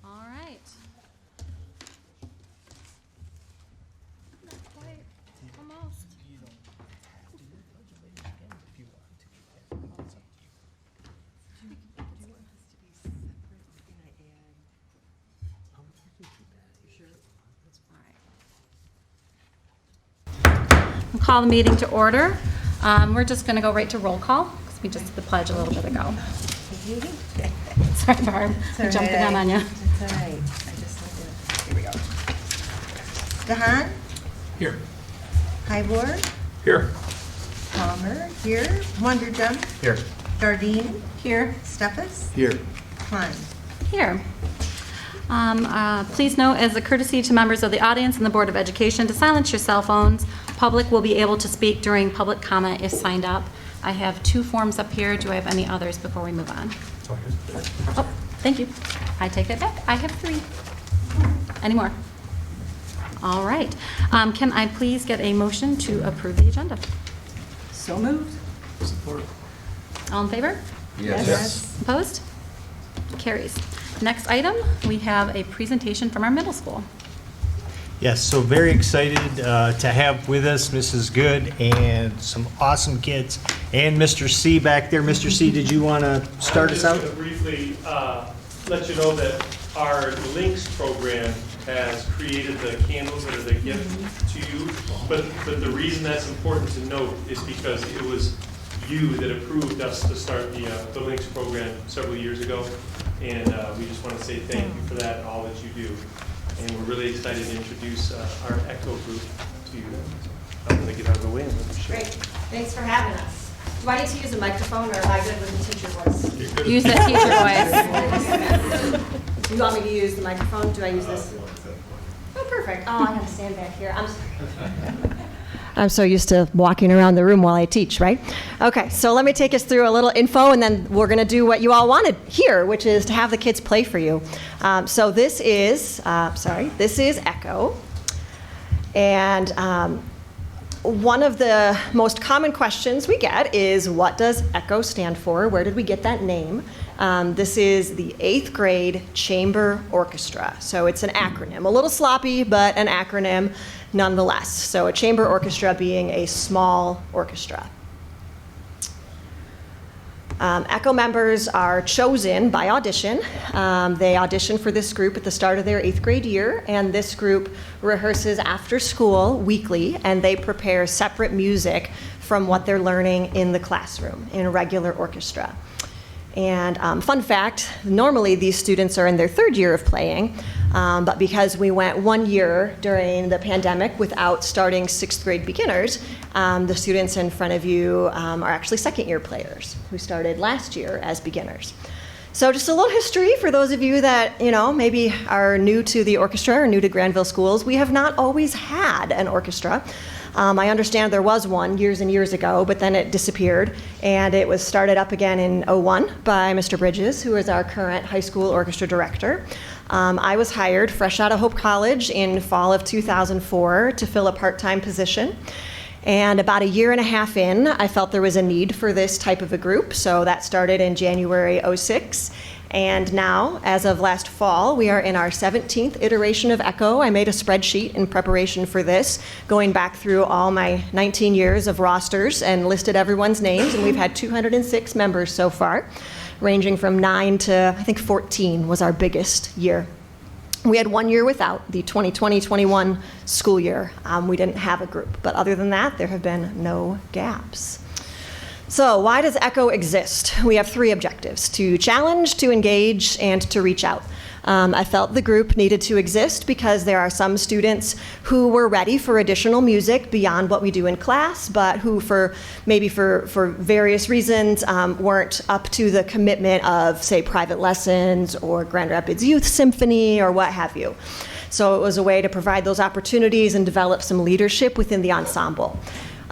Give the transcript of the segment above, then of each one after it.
All right. Not quite. Almost. You don't have to do the pledge of allegiance again if you want to. It's up to you. Do you want this to be separate? Can I add? You can keep that. You sure? That's All right. We'll call the meeting to order. We're just going to go right to roll call because we just did the pledge a little bit ago. Sorry, Barb. I jumped the gun on you. It's all right. I just need to, here we go. Gahan, Here. Hybord, Here. Palmer, here, Wonderjump, Here. Jardine, Here. Steffes, Here. Klein. Here. Please note, as a courtesy to members of the audience and the Board of Education, to silence your cell phones. Public will be able to speak during public comment if signed up. I have 2 forms up here. Do I have any others before we move on? Oh, thank you. I take that back. I have 3. Any more? All right. Can I please get a motion to approve the agenda? So moved. Support. All in favor? Yes. Opposed? Carries. Next item, we have a presentation from our middle school. Yes, so very excited to have with us Mrs. Good and some awesome kids, and Mr. C back there. Mr. C, did you want to start us out? I'm just going to briefly let you know that our Links program has created the candles that are the gift to you. But the reason that's important to note is because it was you that approved us to start the Links program several years ago. And we just want to say thank you for that and all that you do. And we're really excited to introduce our ECHO group to you. I'm going to get out of the way and let you show. Great, thanks for having us. Do I need to use a microphone or am I good with the teacher voice? Use the teacher voice. You want me to use the microphone? Do I use this? Oh, perfect. Oh, I gotta stand back here. I'm so used to walking around the room while I teach, right? Okay, so let me take us through a little info, and then we're going to do what you all wanted here, which is to have the kids play for you. So this is ECHO, and one of the most common questions we get is, what does ECHO stand for? Where did we get that name? This is the 8th grade chamber orchestra. So it's an acronym, a little sloppy, but an acronym nonetheless. So a chamber orchestra being a small orchestra. ECHO members are chosen by audition. They audition for this group at the start of their 8th grade year, and this group rehearses after school weekly, and they prepare separate music from what they're learning in the classroom in a regular orchestra. And fun fact, normally these students are in their 3rd year of playing, but because we went 1 year during the pandemic without starting 6th grade beginners, the students in front of you are actually 2nd year players who started last year as beginners. So just a little history for those of you that, maybe are new to the orchestra or new to Grandville schools. We have not always had an orchestra. I understand there was one years and years ago, but then it disappeared, and it was started up again in '01 by Mr. Bridges, who is our current high school orchestra director. I was hired fresh out of Hope College in fall of 2004 to fill a part-time position. And about a year and a half in, I felt there was a need for this type of a group, so that started in January '06. And now, as of last fall, we are in our 17th iteration of ECHO. I made a spreadsheet in preparation for this, going back through all my 19 years of rosters and listed everyone's names, and we've had 206 members so far, ranging from 9 to, I think, 14 was our biggest year. We had 1 year without, the 2020-21 school year. We didn't have a group, but other than that, there have been no gaps. So why does ECHO exist? We have 3 objectives: to challenge, to engage, and to reach out. I felt the group needed to exist because there are some students who were ready for additional music beyond what we do in class, but who for various reasons weren't up to the commitment of, say, private lessons or Grand Rapids Youth Symphony or what have you. So it was a way to provide those opportunities and develop some leadership within the ensemble.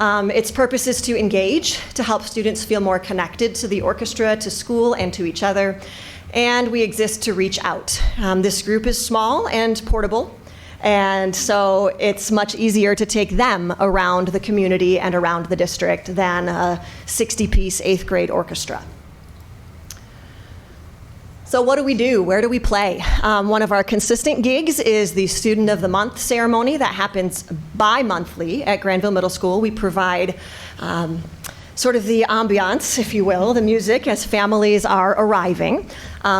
Its purpose is to engage, to help students feel more connected to the orchestra, to school, and to each other. And we exist to reach out. This group is small and portable, and so it's much easier to take them around the community and around the district than a 60-piece 8th grade orchestra. So what do we do? Where do we play? One of our consistent gigs is the Student of the Month ceremony that happens bi-monthly at Grandville Middle School. We provide sort of the ambiance, if you will, the music as families are arriving.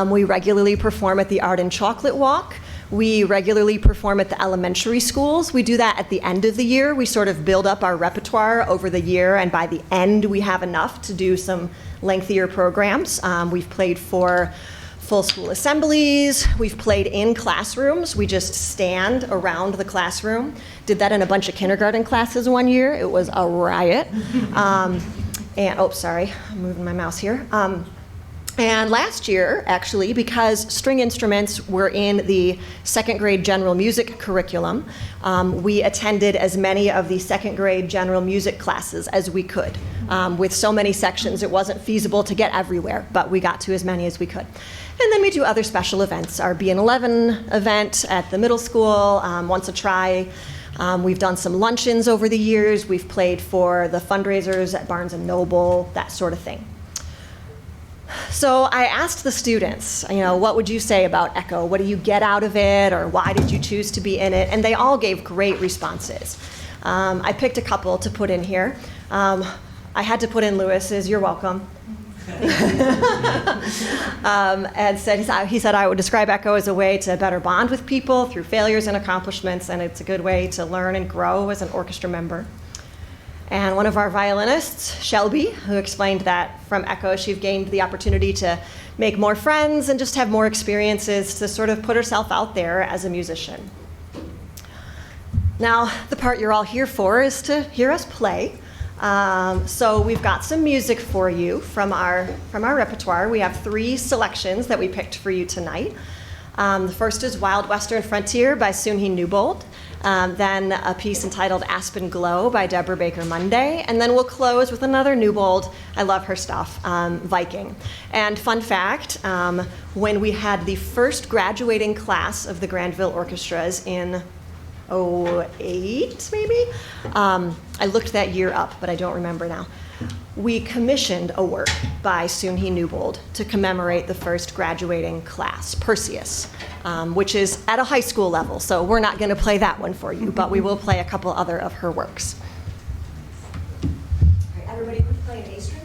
We regularly perform at the Art and Chocolate Walk. We regularly perform at the elementary schools. We do that at the end of the year. We sort of build up our repertoire over the year, and by the end we have enough to do some lengthier programs. We've played for full school assemblies. We've played in classrooms. We just stand around the classroom. Did that in a bunch of kindergarten classes one year. It was a riot. Sorry, I'm moving my mouse here. And last year, actually, because string instruments were in the second grade general music curriculum, we attended as many of the second grade general music classes as we could. With so many sections, it wasn't feasible to get everywhere, but we got to as many as we could. And then we do other special events. Our B&11 event at the middle school, once a try. We've done some luncheons over the years. We've played for the fundraisers at Barnes & Noble, that sort of thing. So I asked the students, what would you say about Echo? What do you get out of it, or why did you choose to be in it? And they all gave great responses. I picked a couple to put in here. I had to put in Lewis's, you're welcome. And he said I would describe Echo as a way to better bond with people through failures and accomplishments, and it's a good way to learn and grow as an orchestra member. And one of our violinists, Shelby, who explained that from Echo she'd gained the opportunity to make more friends and just have more experiences to sort of put herself out there as a musician. Now, the part you're all here for is to hear us play. So we've got some music for you from our repertoire. We have 3 selections that we picked for you tonight. The first is Wild Western Frontier by Soon-Hee Newbold. Then a piece entitled Aspen Glow by Deborah Baker Monday. And then we'll close with another Newbold, I love her stuff, Viking. And fun fact, when we had the first graduating class of the Grandville Orchestras in 2008, maybe? I looked that year up, but I don't remember now. We commissioned a work by Soon-Hee Newbold to commemorate the first graduating class, Perseus, which is at a high school level, so we're not going to play that one for you, but we will play a couple other of her works. All right, everybody quit playing A string.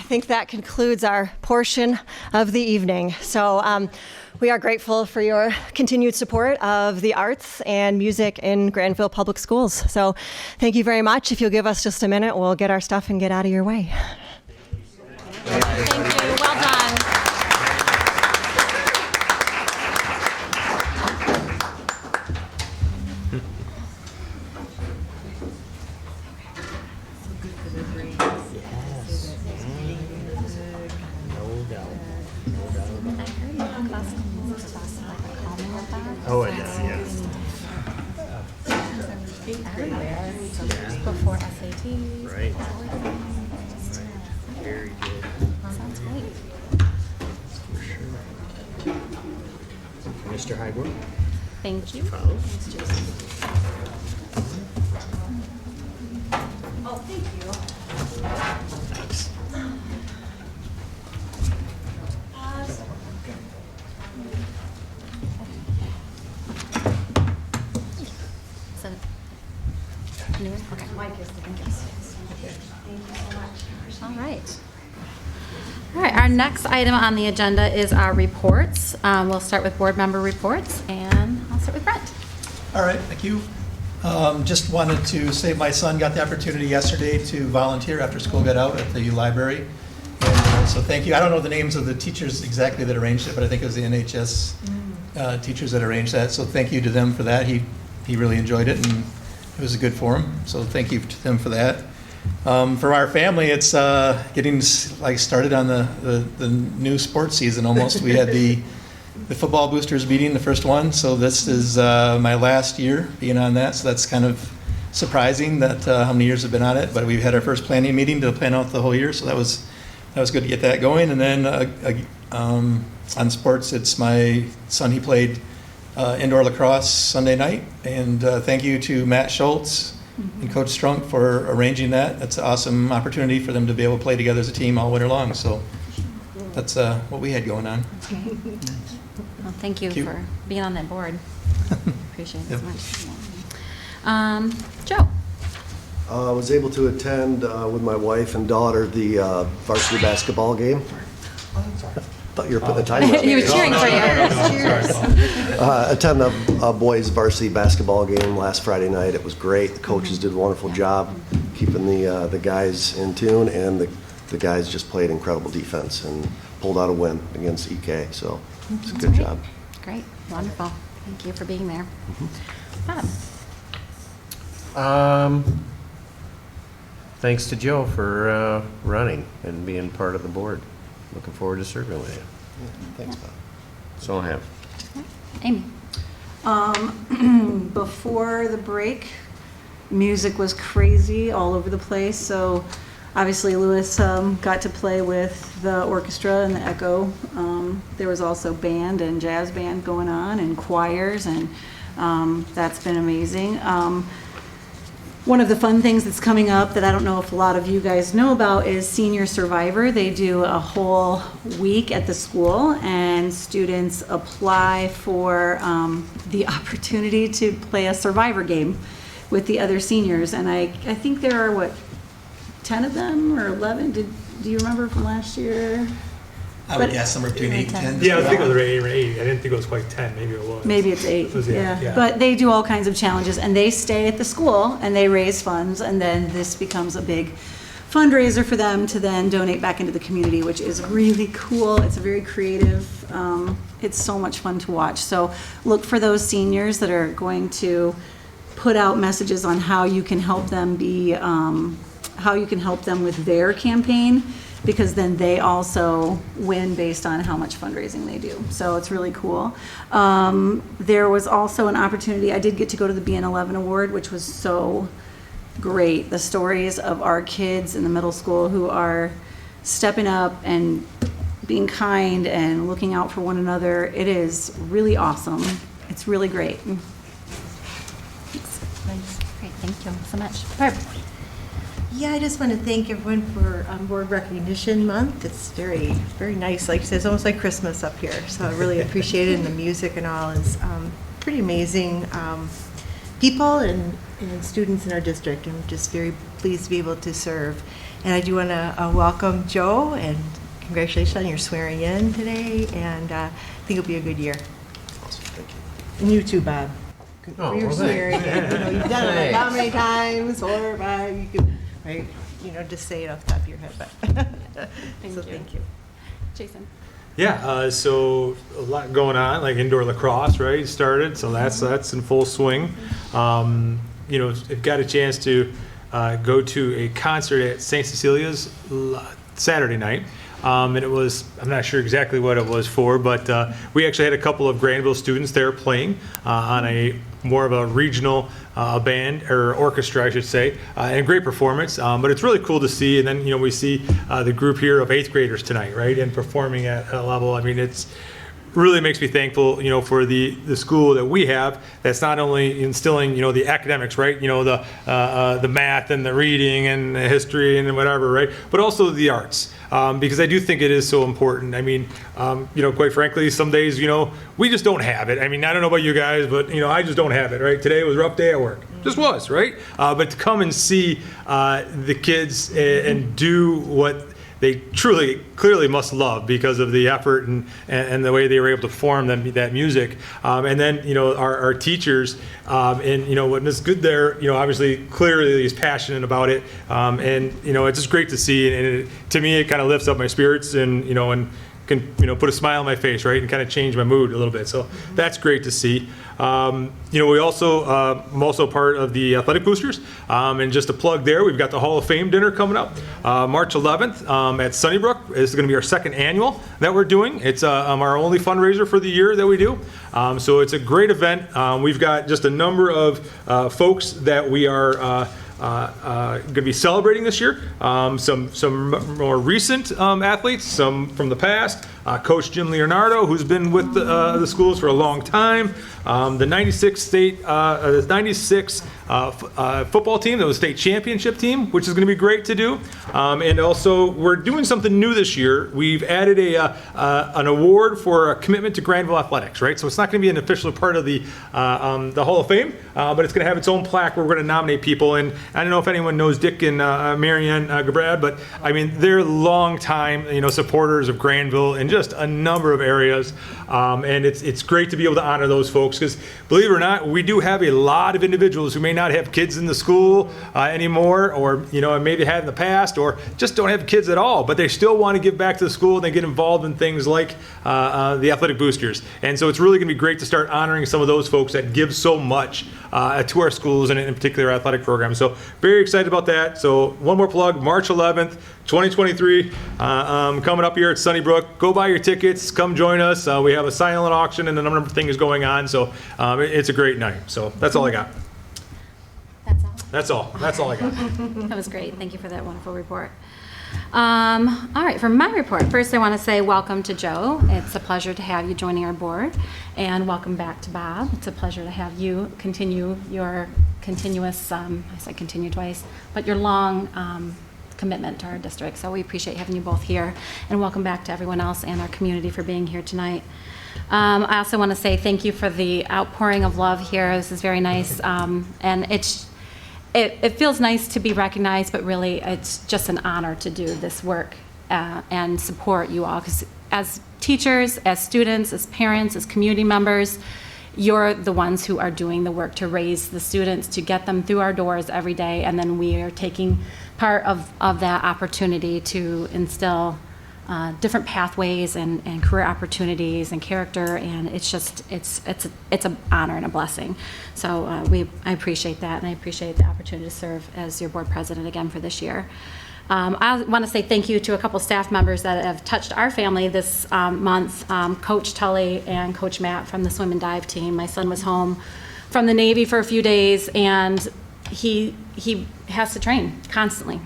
think that concludes our portion of the evening. So we are grateful for your continued support of the arts and music in Grandville Public Schools. So thank you very much. If you'll give us just a minute, we'll get our stuff and get out of your way. Thank you. Well done. Oh, it does, yes. Everywhere. So just before SATs. Right. Very good. Sounds great. Mr. Highbrook? Thank you. Follow. Oh, thank you. Thanks. So, new? Okay. All right. All right, our next item on the agenda is our reports. We'll start with board member reports, and I'll start with Brent. All right, thank you. Just wanted to say my son got the opportunity yesterday to volunteer after school got out at the library. And so thank you. I don't know the names of the teachers exactly that arranged it, but I think it was the NHS teachers that arranged that. So thank you to them for that. He really enjoyed it, and it was a good for him. So thank you to them for that. For our family, it's getting started on the new sports season almost. We had the football boosters meeting, the first one. So this is my last year being on that. So that's kind of surprising that how many years have been on it. But we've had our first planning meeting to plan out the whole year. So that was good to get that going. And then on sports, it's my son. He played indoor lacrosse Sunday night. And thank you to Matt Schultz and Coach Strunk for arranging that. That's an awesome opportunity for them to be able to play together as a team all winter long. So that's what we had going on. Well, thank you Thank you. for being on that board. Appreciate it Yep. so much. Joe? I was able to attend with my wife and daughter the varsity basketball game. Thought you were putting the time up. He was cheering for you. Attend the boys varsity basketball game last Friday night. It was great. The coaches did a wonderful job keeping the guys in tune, and the guys just played incredible defense and pulled out a win against EK. So it's a good Great. job. Great, wonderful. Thank you for being there. Bob? Thanks to Joe for running and being part of the board. Looking forward to serving with you. Thanks, Bob. That's all I have. Amy? Before the break, music was crazy all over the place. So obviously Lewis got to play with the orchestra and the Echo. There was also band and jazz band going on and choirs, and that's been amazing. One of the fun things that's coming up that I don't know if a lot of you guys know about is Senior Survivor. They do a whole week at the school, and students apply for the opportunity to play a Survivor game with the other seniors. And I think there are, 10 of them or 11? Do you remember from last year? I would But- guess somewhere between 8 and 10. Yeah, I think it was 8 or 8. I didn't think it was quite 10. Maybe it was. Maybe it's 8, It was 8, yeah. But they do all kinds of challenges, and they stay at the school, and they raise funds, and then this becomes a big fundraiser for them to then donate back into the community, which is really cool. It's very creative. It's so much fun to watch. So look for those seniors that are going to put out messages on how you can help them with their campaign, because then they also win based on how much fundraising they do. So it's really cool. There was also an opportunity, I did get to go to the BN11 Award, which was so great. The stories of our kids in the middle school who are stepping up and being kind and looking out for one another. It is really awesome. It's really great. Thanks. Great, thank you so much. Barb? Yeah, I just want to thank everyone for Board Recognition Month. It's very, very nice. Like you said, it's almost like Christmas up here. So I really appreciate it, and the music and all is pretty amazing. People and students in our district. I'm just very pleased to be able to serve. And I do want to welcome Joe and congratulations on your swearing in today. And I think it'll be a good year. Awesome, thank you. And you too, Bob. Oh, For your well, swearing in. You know, you've done it like how Thanks. many times, 4 or 5, you can, right, you know, just say it off the top of your head, but. So thank you. Jason? Yeah, so a lot going on, like indoor lacrosse, right, started, so that's in full swing. You know, I've got a chance to go to a concert at St. Cecilia's Saturday night. And it was, I'm not sure exactly what it was for, but we actually had a couple of Grandville students there playing on a more of a regional band, or orchestra, I should say, and a great performance. But it's really cool to see, and then, you know, we see the group here of 8th graders tonight, right, and performing at a level. I mean, it's really makes me thankful, you know, for the school that we have that's not only instilling, you know, the academics, right, you know, the math and the reading and the history and whatever, right, but also the arts. Because I do think it is so important. I mean, you know, quite frankly, some days, you know, we just don't have it. I mean, I don't know about you guys, but, you know, I just don't have it, right? Today was a rough day at work. Just was, right? But to come and see the kids and do what they truly, clearly must love because of the effort and the way they were able to form that music. And then, you know, our teachers, and, you know, what is good there, you know, obviously, clearly he's passionate about it. And, you know, it's just great to see. And to me, it kind of lifts up my spirits and, you know, and can, you know, put a smile on my face, right, and kind of change my mood a little bit. So that's great to see. You know, we also, I'm also part of the Athletic Boosters, and just a plug there, we've got the Hall of Fame dinner coming up, March 11th at Sunnybrook. This is going to be our 2nd annual that we're doing. It's our only fundraiser for the year that we do. So it's a great event. We've got just a number of folks that we are going to be celebrating this year. Some more recent athletes, some from the past. Coach Jim Leonardo, who's been with the schools for a long time. The 96 football team, that was state championship team, which is going to be great to do. And also, we're doing something new this year. We've added an award for a commitment to Grandville athletics, right? So it's not going to be an official part of the Hall of Fame, but it's going to have its own plaque where we're going to nominate people. And I don't know if anyone knows Dick and Marianne Gabrad, but I mean, they're long time, you know, supporters of Grandville in just a number of areas. And it's great to be able to honor those folks because, believe it or not, we do have a lot of individuals who may not have kids in the school anymore, or, you know, maybe had in the past, or just don't have kids at all, but they still want to give back to the school and they get involved in things like the Athletic Boosters. And so it's really going to be great to start honoring some of those folks that give so much to our schools and in particular our athletic programs. So very excited about that. So one more plug, March 11th, 2023, coming up here at Sunnybrook. Go buy your tickets, come join us. We have a silent auction and a number of things going on. So it's a great night. So that's all I got. That's all? That's all I got. That was great. Thank you for that wonderful report. All right, for my report, first I want to say welcome to Joe. It's a pleasure to have you joining our board, and welcome back to Bob. It's a pleasure to have you continue your continuous, I said continue twice, but your long commitment to our district. So we appreciate having you both here, and welcome back to everyone else and our community for being here tonight. I also want to say thank you for the outpouring of love here. This is very nice, and it feels nice to be recognized, but really it's just an honor to do this work and support you all, because as teachers, as students, as parents, as community members, you're the ones who are doing the work to raise the students, to get them through our doors every day, and then we are taking part of that opportunity to instill different pathways and career opportunities and character, and it's just it's an honor and a blessing. So I appreciate that, and I appreciate the opportunity to serve as your board president again for this year. I want to say thank you to a couple staff members that have touched our family this month, Coach Tully and Coach Matt from the swim and dive team. My son was home from the Navy for a few days, and he has to train constantly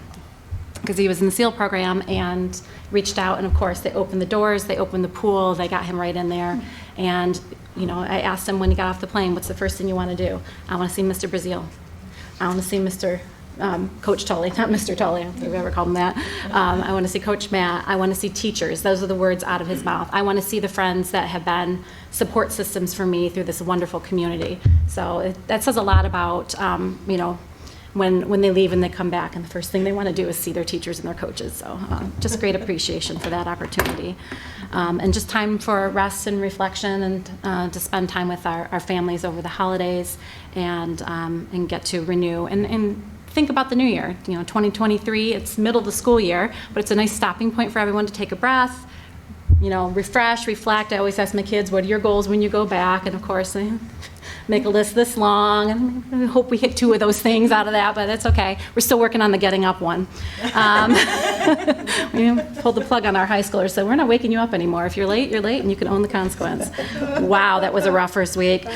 because he was in the SEAL program, and reached out, and of course they opened the doors, they opened the pool, they got him right in there. And you know, I asked him when he got off the plane, what's the first thing you want to do? I want to see Mr. Brazil. I want to see Mr. Coach Tully, not Mr. Tully, I don't think I've ever called him that. I want to see Coach Matt. I want to see teachers. Those are the words out of his mouth. I want to see the friends that have been support systems for me through this wonderful community. So that says a lot about, when they leave and they come back, and the first thing they want to do is see their teachers and their coaches. So just great appreciation for that opportunity. And just time for rest and reflection, and to spend time with our families over the holidays, and get to renew and think about the new year. 2023, it's middle of the school year, but it's a nice stopping point for everyone to take a breath, refresh, reflect. I always ask my kids, what are your goals when you go back? And of course, they make a list this long, and I hope we hit 2 of those things out of that, but that's okay. We're still working on the getting up one. We pulled the plug on our high schoolers, so we're not waking you up anymore. If you're late, and you can own the consequence. Wow, that was a rough first week.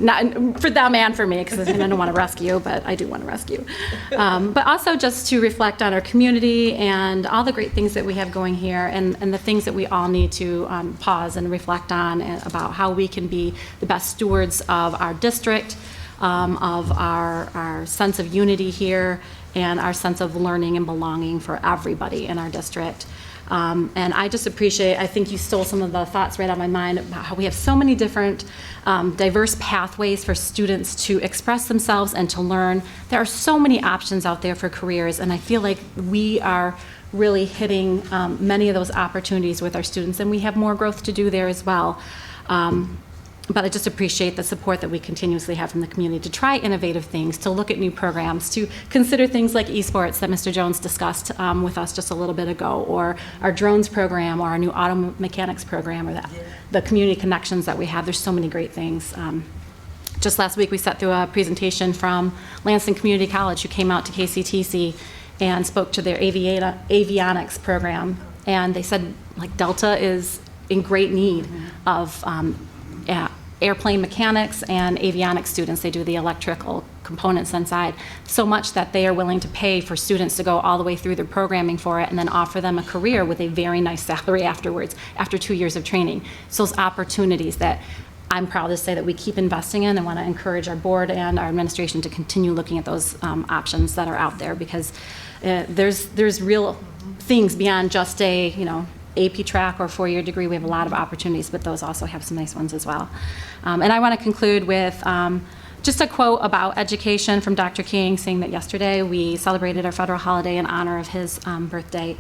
Not for them and for me, because I don't want to rescue, but I do want to rescue. But also just to reflect on our community and all the great things that we have going here, and the things that we all need to pause and reflect on about how we can be the best stewards of our district, of our sense of unity here, and our sense of learning and belonging for everybody in our district. And I just appreciate, I think you stole some of the thoughts right out of my mind about how we have so many different diverse pathways for students to express themselves and to learn. There are so many options out there for careers, and I feel like we are really hitting many of those opportunities with our students, and we have more growth to do there as well. But I just appreciate the support that we continuously have from the community to try innovative things, to look at new programs, to consider things like esports that Mr. Jones discussed with us just a little bit ago, or our drones program, or our new auto mechanics program, or the community connections that we have. There's so many great things. Just last week we sat through a presentation from Lansing Community College, who came out to KCTC and spoke to their avionics program, and they said Delta is in great need of airplane mechanics and avionics students. They do the electrical components inside, so much that they are willing to pay for students to go all the way through their programming for it, and then offer them a career with a very nice salary afterwards, after 2 years of training. So those opportunities that I'm proud to say that we keep investing in, and want to encourage our board and our administration to continue looking at those options that are out there, because there's real things beyond just a AP track or 4-year degree. We have a lot of opportunities, but those also have some nice ones as well. And I want to conclude with just a quote about education from Dr. King, saying that yesterday we celebrated our federal holiday in honor of his birthday.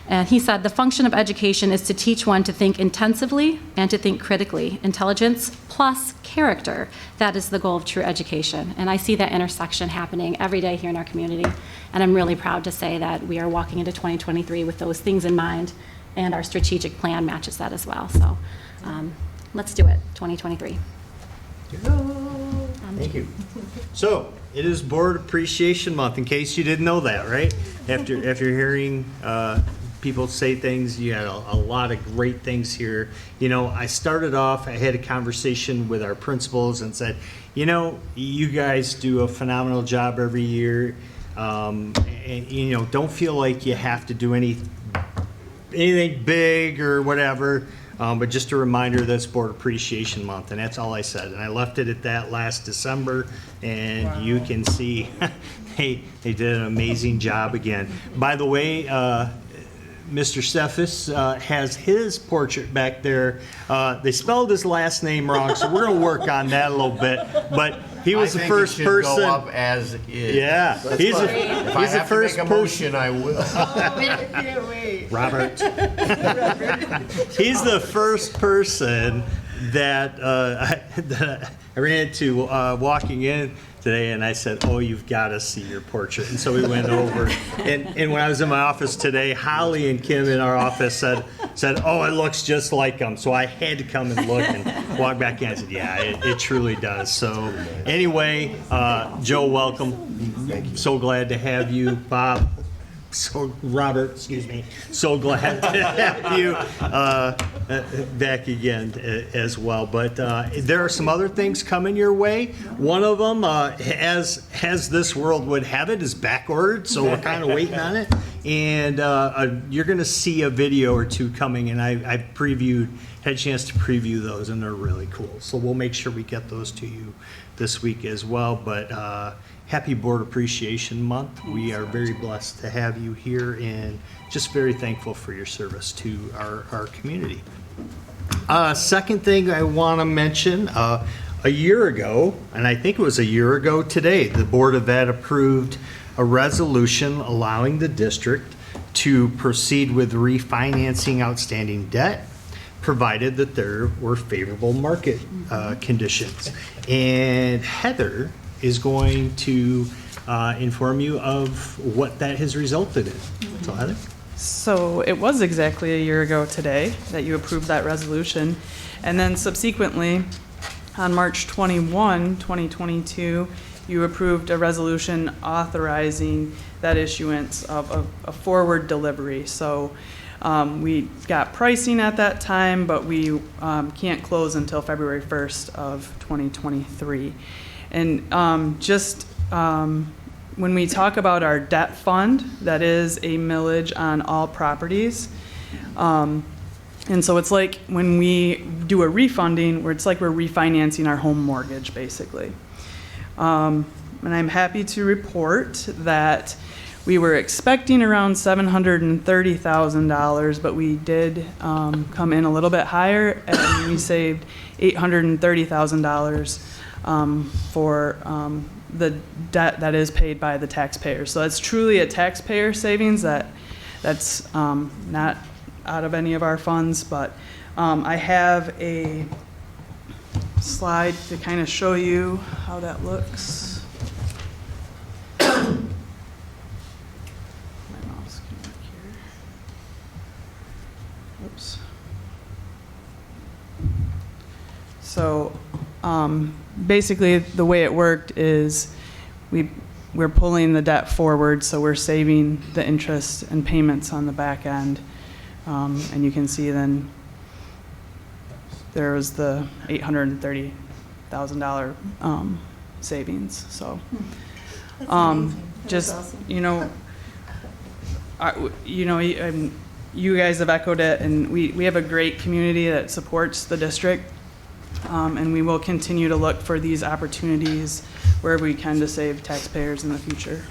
And he said, "The function of education is to teach one to think intensively and to think critically. Intelligence plus character. That is the goal of true education." And I see that intersection happening every day here in our community. And I'm really proud to say that we are walking into 2023 with those things in mind, and our strategic plan matches that as well. So let's do it, 2023. Thank you. So it is Board Appreciation Month, in case you didn't know that, right? After hearing people say things, you had a lot of great things here. I started off, I had a conversation with our principals and said, you guys do a phenomenal job every year. And don't feel like you have to do anything big or whatever, but just a reminder that it's Board Appreciation Month, and that's all I said. And I left it at that last December, and you can see they did an amazing job again. By the way, Mr. Cephas has his portrait back there. They spelled his last name wrong, so we're going to work on that a little bit. But he was the first person. Go up as is. Yeah, he's the first person. I will. I can't wait. Robert. He's the first person that I ran into walking in today, and I said, "Oh, you've got to see your portrait." And so we went over, and when I was in my office today, Holly and Kim in our office said, "Oh, it looks just like him." So I had to come and look and walk back in. I said, "Yeah, it truly does." So anyway, Joe, welcome. Thank you. So glad to have you, Bob. Robert, excuse me. So glad to have you back again as well. But there are some other things coming your way. One of them, as this world would have it, is backordered, so we're kind of waiting on it. And you're going to see a video or two coming, and I had a chance to preview those, and they're really cool. So we'll make sure we get those to you this week as well, but happy Board Appreciation Month. We are very blessed to have you here and just very thankful for your service to our community. Second thing I want to mention, a year ago, and I think it was a year ago today, the Board of Ed approved a resolution allowing the district to proceed with refinancing outstanding debt, provided that there were favorable market conditions. And Heather is going to inform you of what that has resulted in. So Heather? So it was exactly a year ago today that you approved that resolution. And then subsequently, on March 21, 2022, you approved a resolution authorizing that issuance of a forward delivery. So we got pricing at that time, but we can't close until February 1st of 2023. And when we talk about our debt fund, that is a millage on all properties. And so it's like when we do a refunding, where it's like we're refinancing our home mortgage, basically. And I'm happy to report that we were expecting around $730,000, but we did come in a little bit higher, and we saved $830,000 for the debt that is paid by the taxpayers. So that's truly a taxpayer savings that's not out of any of our funds, but I have a slide to kind of show you how that looks. My mouse can work here. Oops. So basically the way it worked is we're pulling the debt forward, so we're saving the interest and payments on the back end. And you can see then there was the $830,000 savings. So, just awesome. You guys have echoed it, and we have a great community that supports the district, and we will continue to look for these opportunities wherever we can to save taxpayers in the future.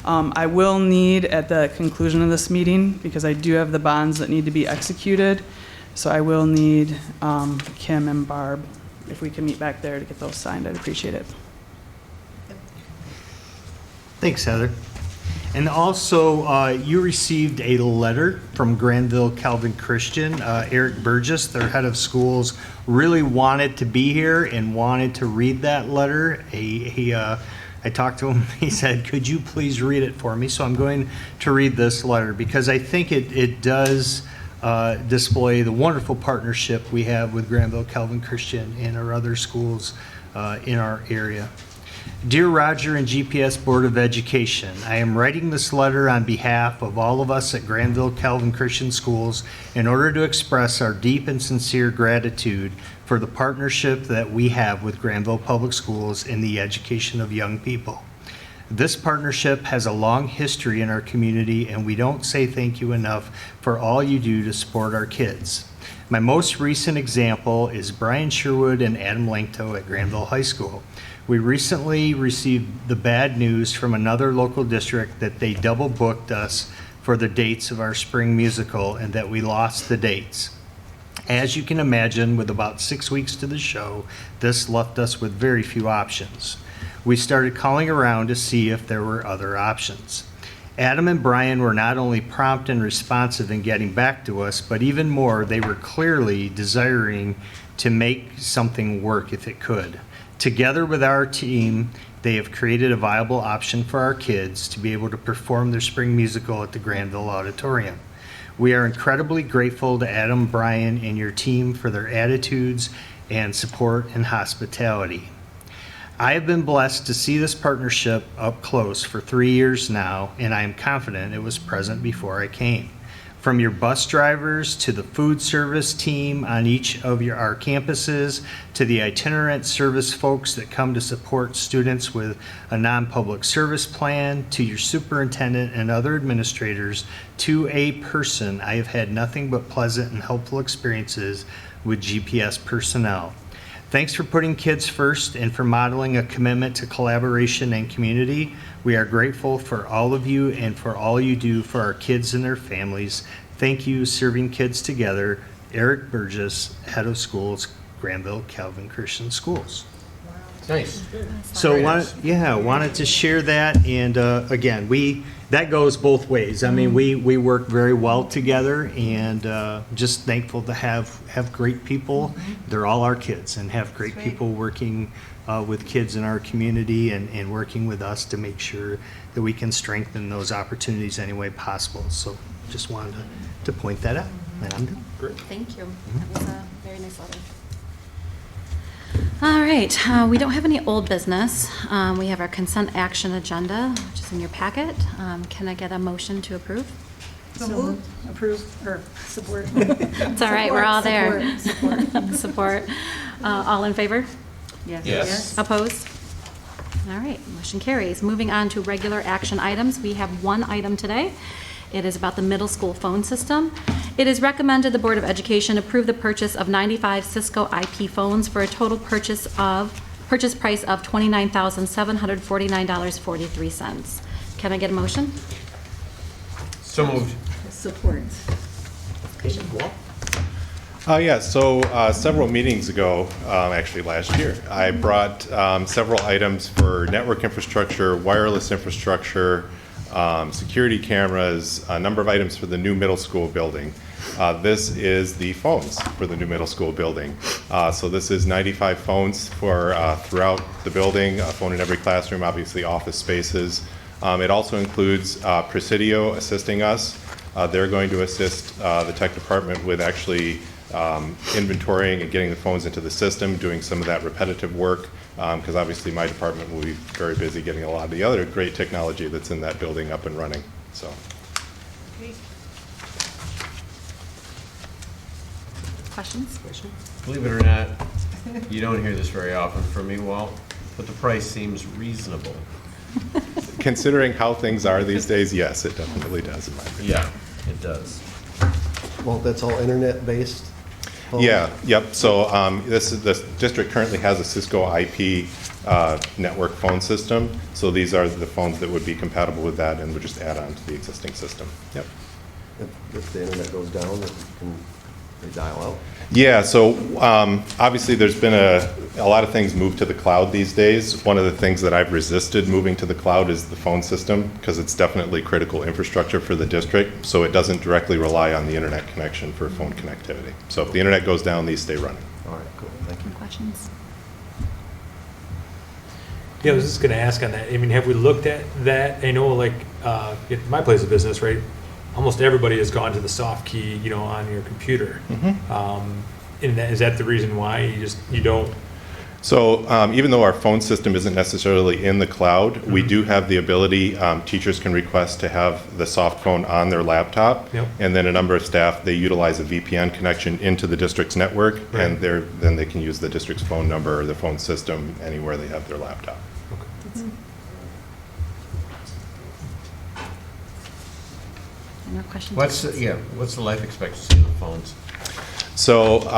I will need, at the conclusion of this meeting, because I do have the bonds that need to be executed, so I will need Kim and Barb, if we can meet back there to get those signed. I'd appreciate it. Thanks, Heather. And also, you received a letter from Grandville Calvin Christian. Eric Burgess, their head of schools, really wanted to be here and wanted to read that letter. I talked to him. He said, could you please read it for me? So I'm going to read this letter because I think it does display the wonderful partnership we have with Grandville Calvin Christian and our other schools in our area. Dear Roger and GPS Board of Education, I am writing this letter on behalf of all of us at Grandville Calvin Christian Schools in order to express our deep and sincere gratitude for the partnership that we have with Grandville Public Schools in the education of young people. This partnership has a long history in our community, and we don't say thank you enough for all you do to support our kids. My most recent example is Brian Sherwood and Adam Langto at Grandville High School. We recently received the bad news from another local district that they double booked us for the dates of our spring musical and that we lost the dates. As you can imagine, with about 6 weeks to the show, this left us with very few options. We started calling around to see if there were other options. Adam and Brian were not only prompt and responsive in getting back to us, but even more, they were clearly desiring to make something work if it could. Together with our team, they have created a viable option for our kids to be able to perform their spring musical at the Grandville Auditorium. We are incredibly grateful to Adam, Brian, and your team for their attitudes and support and hospitality. I have been blessed to see this partnership up close for 3 years now, and I am confident it was present before I came. From your bus drivers to the food service team on each of our campuses, to the itinerant service folks that come to support students with a non-public service plan, to your superintendent and other administrators, to a person, I have had nothing but pleasant and helpful experiences with GPS personnel. Thanks for putting kids first and for modeling a commitment to collaboration and community. We are grateful for all of you and for all you do for our kids and their families. Thank you, Serving Kids Together. Eric Burgess, Head of Schools, Grandville Calvin Christian Schools. Nice. So, wanted to share that, and again, that goes both ways. I mean, we work very well together, and just thankful to have great people. They're all our kids, and have great people working with kids in our community and working with us to make sure that we can strengthen those opportunities any way possible. So, just wanted to point that out, and I'm done. Great. Thank you. That was a very nice letter. All right, we don't have any old business. We have our consent action agenda, which is in your packet. Can I get a motion to approve? So moved. Approve, or support. It's all right, we're all there. Support. Support. All in favor? Yes. Yes. Opposed? All right, motion carries. Moving on to regular action items, we have one item today. It is about the middle school phone system. It is recommended the Board of Education approve the purchase of 95 Cisco IP phones for a total purchase price of $29,749.43. Can I get a motion? So moved. Support. Several meetings ago, actually last year, I brought several items for network infrastructure, wireless infrastructure, security cameras, a number of items for the new middle school building. This is the phones for the new middle school building. So this is 95 phones for throughout the building, a phone in every classroom, obviously office spaces. It also includes Presidio assisting us. They're going to assist the tech department with actually inventorying and getting the phones into the system, doing some of that repetitive work, because obviously my department will be very busy getting a lot of the other great technology that's in that building up and running. So. Questions? Believe it or not, you don't hear this very often from me, Walt, but the price seems reasonable. Considering how things are these days, yes, it definitely does in my opinion. Yeah, it does. Well, that's all internet-based? phones? Yeah, yep. So the district currently has a Cisco IP network phone system. So these are the phones that would be compatible with that and would just add on to the existing system. Yep. If the internet goes down, they dial out? Yeah, so obviously there's been a lot of things move to the cloud these days. One of the things that I've resisted moving to the cloud is the phone system, because it's definitely critical infrastructure for the district, so it doesn't directly rely on the internet connection for phone connectivity. So if the internet goes down, these stay running. All right, cool, thank you. Any questions? Yeah, I was just going to ask on that. I mean, have we looked at that? I know, like, at my place of business, right? Almost everybody has gone to the soft key, you know, on your computer. And is that the reason why you don't? So even though our phone system isn't necessarily in the cloud, we do have the ability, teachers can request to have the soft phone on their laptop. Yep. And then a number of staff, they utilize a VPN connection into the district's network, Right. and then they can use the district's phone number or the phone system anywhere they have their laptop. Any more questions? What's the life expectancy of the phones? So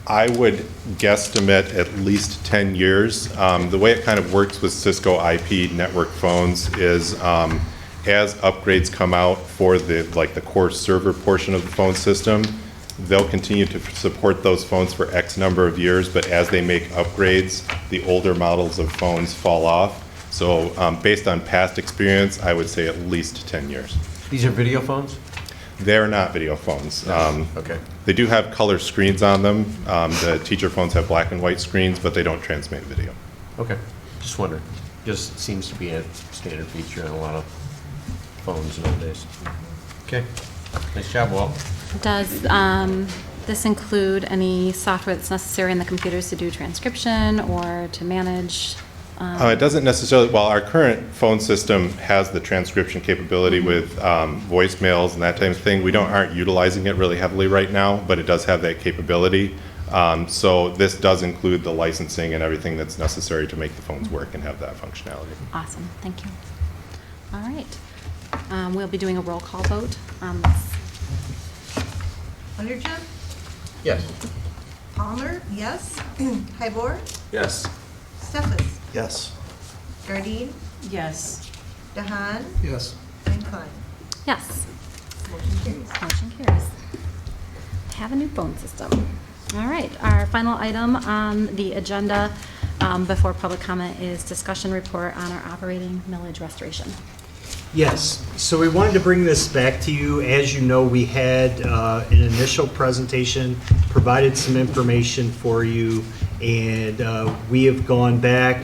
I would guesstimate at least 10 years. The way it kind of works with Cisco IP network phones is as upgrades come out for the core server portion of the phone system, they'll continue to support those phones for X number of years, but as they make upgrades, the older models of phones fall off. So based on past experience, I would say at least 10 years. These are video phones? They're not video phones. Okay. They do have color screens on them. The teacher phones have black and white screens, but they don't transmit video. Okay, just wondering. Just seems to be a standard feature in a lot of phones nowadays. Okay, nice job, Walt. Does this include any software that's necessary in the computers to do transcription or to manage? It doesn't necessarily, well, our current phone system has the transcription capability with voicemails and that type of thing. We aren't utilizing it really heavily right now, but it does have that capability. So this does include the licensing and everything that's necessary to make the phones work and have that functionality. Awesome, thank you. All right. We'll be doing a roll call vote on this. Underjohn? Yes. Palmer, yes. Hybor, Yes. Stefas, Yes. Gardine, Yes. Dahan, Yes. and Klein. Yes. Motion carries. Motion carries. Have a new phone system. All right, our final item on the agenda before public comment is discussion report on our operating millage restoration. Yes, so we wanted to bring this back to you. As you know, we had an initial presentation, provided some information for you, and we have gone back,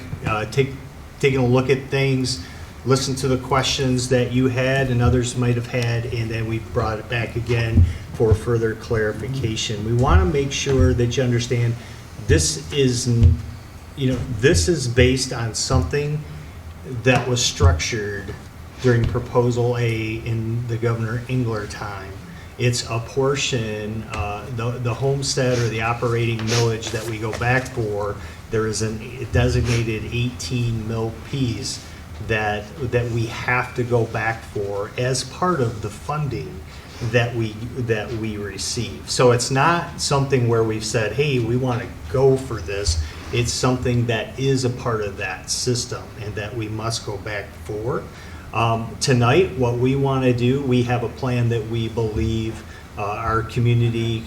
taken a look at things, listened to the questions that you had and others might have had, and then we brought it back again for further clarification. We want to make sure that you understand this is, this is based on something that was structured during Proposal A in the Governor Engler time. It's a portion, the homestead or the operating millage that we go back for, there is a designated 18 mil piece that we have to go back for as part of the funding that we receive. So it's not something where we've said, hey, we want to go for this. It's something that is a part of that system and that we must go back for. Tonight, what we want to do, we have a plan that we believe our community,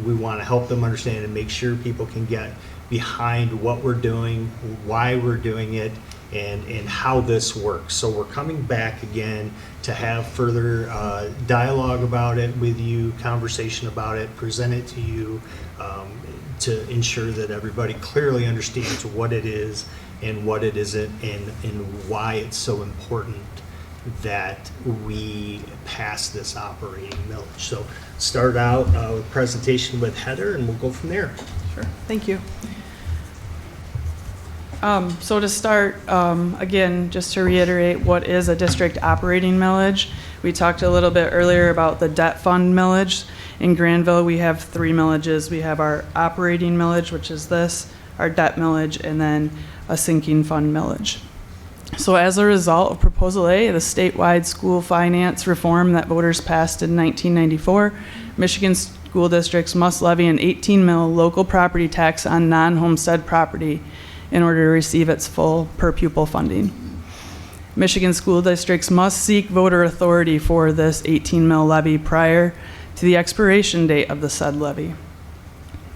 we want to help them understand and make sure people can get behind what we're doing, why we're doing it, and how this works. So we're coming back again to have further dialogue about it with you, conversation about it, present it to you, to ensure that everybody clearly understands what it is and what it isn't, and why it's so important that we pass this operating millage. So start out with a presentation with Heather, and we'll go from there. Sure, thank you. So to start, again, just to reiterate what is a district operating millage. We talked a little bit earlier about the debt fund millage. In Grandville, we have 3 millages. We have our operating millage, which is this, our debt millage, and then a sinking fund millage. So as a result of Proposal A, the statewide school finance reform that voters passed in 1994, Michigan school districts must levy an 18 mil local property tax on non-homestead property in order to receive its full per pupil funding. Michigan school districts must seek voter authority for this 18 mil levy prior to the expiration date of the said levy.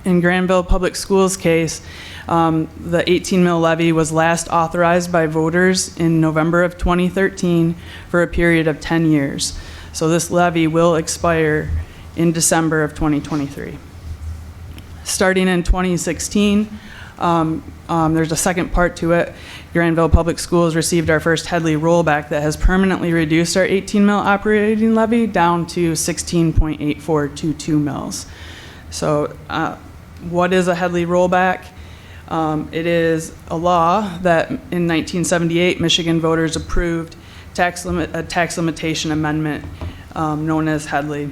In Grandville Public Schools case, the 18 mil levy was last authorized by voters in November of 2013 for a period of 10 years. So this levy will expire in December of 2023. Starting in 2016, there's a second part to it. Grandville Public Schools received our first Headley rollback that has permanently reduced our 18 mil operating levy down to 16.8422 mils. So what is a Headley rollback? It is a law that in 1978 Michigan voters approved a tax limitation amendment known as Headley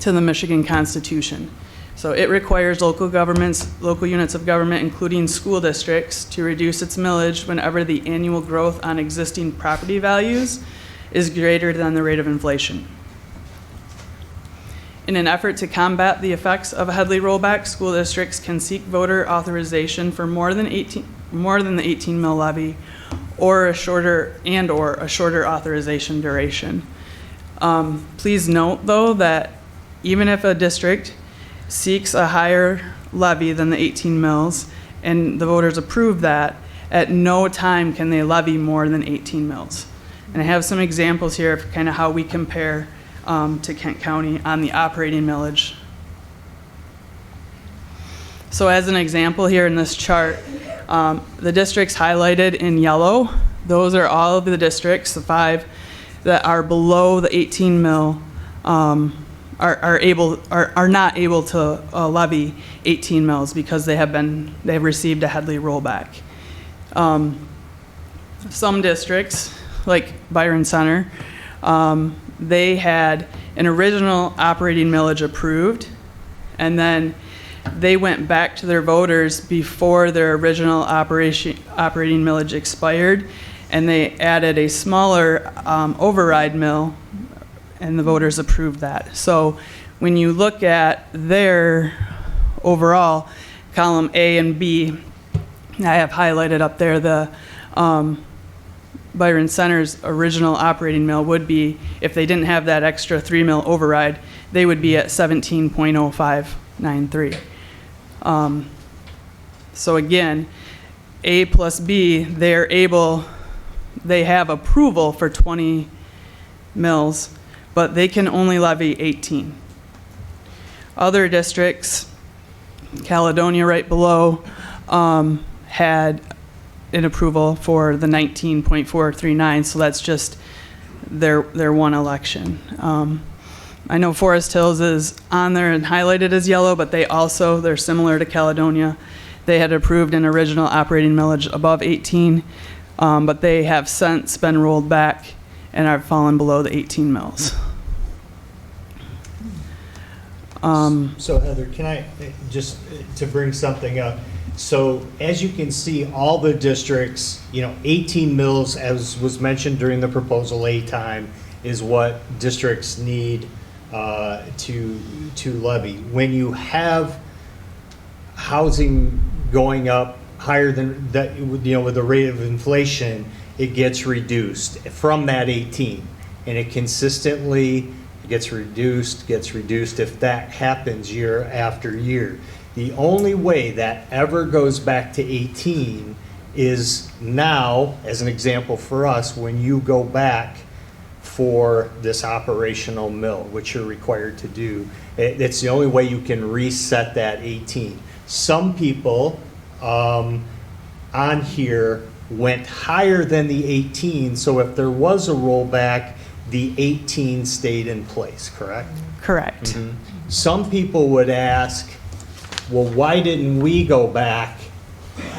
to the Michigan Constitution. So it requires local governments, local units of government, including school districts, to reduce its millage whenever the annual growth on existing property values is greater than the rate of inflation. In an effort to combat the effects of a Headley rollback, school districts can seek voter authorization for more than the 18 mil levy, or a shorter authorization duration. Please note, though, that even if a district seeks a higher levy than the 18 mils, and the voters approve that, at no time can they levy more than 18 mils. And I have some examples here of kind of how we compare to Kent County on the operating millage. So as an example here in this chart, the districts highlighted in yellow, those are all of the districts, the 5 that are below the 18 mil, are not able to levy 18 mils because they've received a Headley rollback. Some districts, like Byron Center, they had an original operating millage approved, and then they went back to their voters before their original operating millage expired, and they added a smaller override mill, and the voters approved that. So when you look at their overall, column A and B, I have highlighted up there the Byron Center's original operating mill would be, if they didn't have that extra 3 mil override, they would be at 17.0593. So again, A plus B, they have approval for 20 mills, but they can only levy 18. Other districts, Caledonia right below, had an approval for the 19.439, so that's just their one election. I know Forest Hills is on there and highlighted as yellow, but they're similar to Caledonia. They had approved an original operating millage above 18, but they have since been rolled back and are fallen below the 18 mills. So Heather, can I, just to bring something up, so as you can see, all the districts, 18 mills, as was mentioned during the proposal A time, is what districts need to levy. When you have housing going up higher than that, with the rate of inflation, it gets reduced from that 18, and it consistently gets reduced. If that happens year after year, the only way that ever goes back to 18 is now, as an example for us, when you go back for this operational mill, which you're required to do. It's the only way you can reset that 18. Some people on here went higher than the 18, so if there was a rollback, the 18 stayed in place, correct? Correct. Mm-hmm. Some people would ask, well, why didn't we go back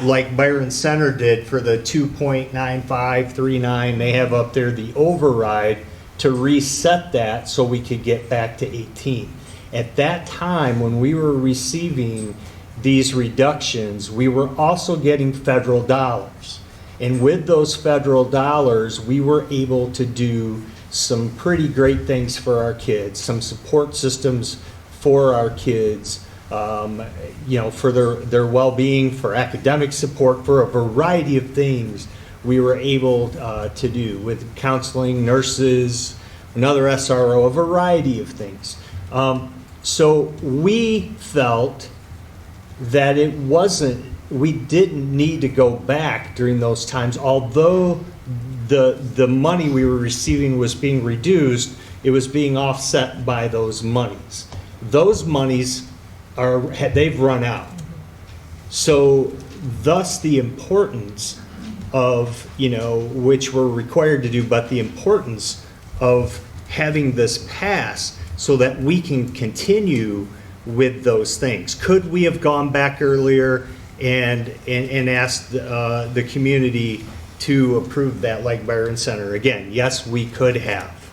like Byron Center did for the 2.9539? They have up there the override to reset that so we could get back to 18. At that time, when we were receiving these reductions, we were also getting federal dollars. And with those federal dollars, we were able to do some pretty great things for our kids, some support systems for our kids, for their well-being, for academic support, for a variety of things we were able to do with counseling, nurses, another SRO, a variety of things. So we felt that we didn't need to go back during those times, although the money we were receiving was being reduced, it was being offset by those monies. Those monies they've run out. So thus the importance of, which we're required to do, but the importance of having this pass so that we can continue with those things. Could we have gone back earlier and asked the community to approve that like Byron Center? Again, yes, we could have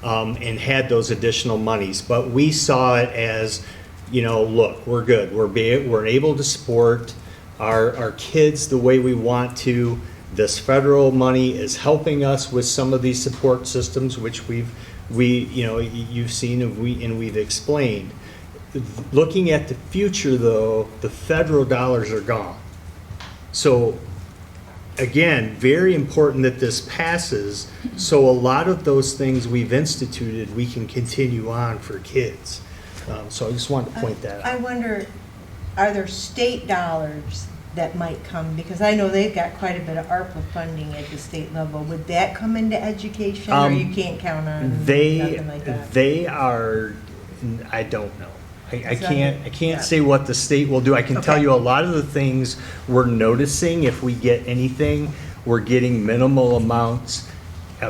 and had those additional monies, but we saw it as, look, we're good. We're able to support our kids the way we want to. This federal money is helping us with some of these support systems, which you've seen and we've explained. Looking at the future, though, the federal dollars are gone. So again, very important that this passes, so a lot of those things we've instituted, we can continue on for kids. So I just wanted to point that out. I wonder, are there state dollars that might come? Because I know they've got quite a bit of ARPA funding at the state level. Would that come into education, or you can't count on nothing like that? They are, I don't know. I can't say what the state will do. I can tell you a lot of the things we're noticing, if we get anything, we're getting minimal amounts,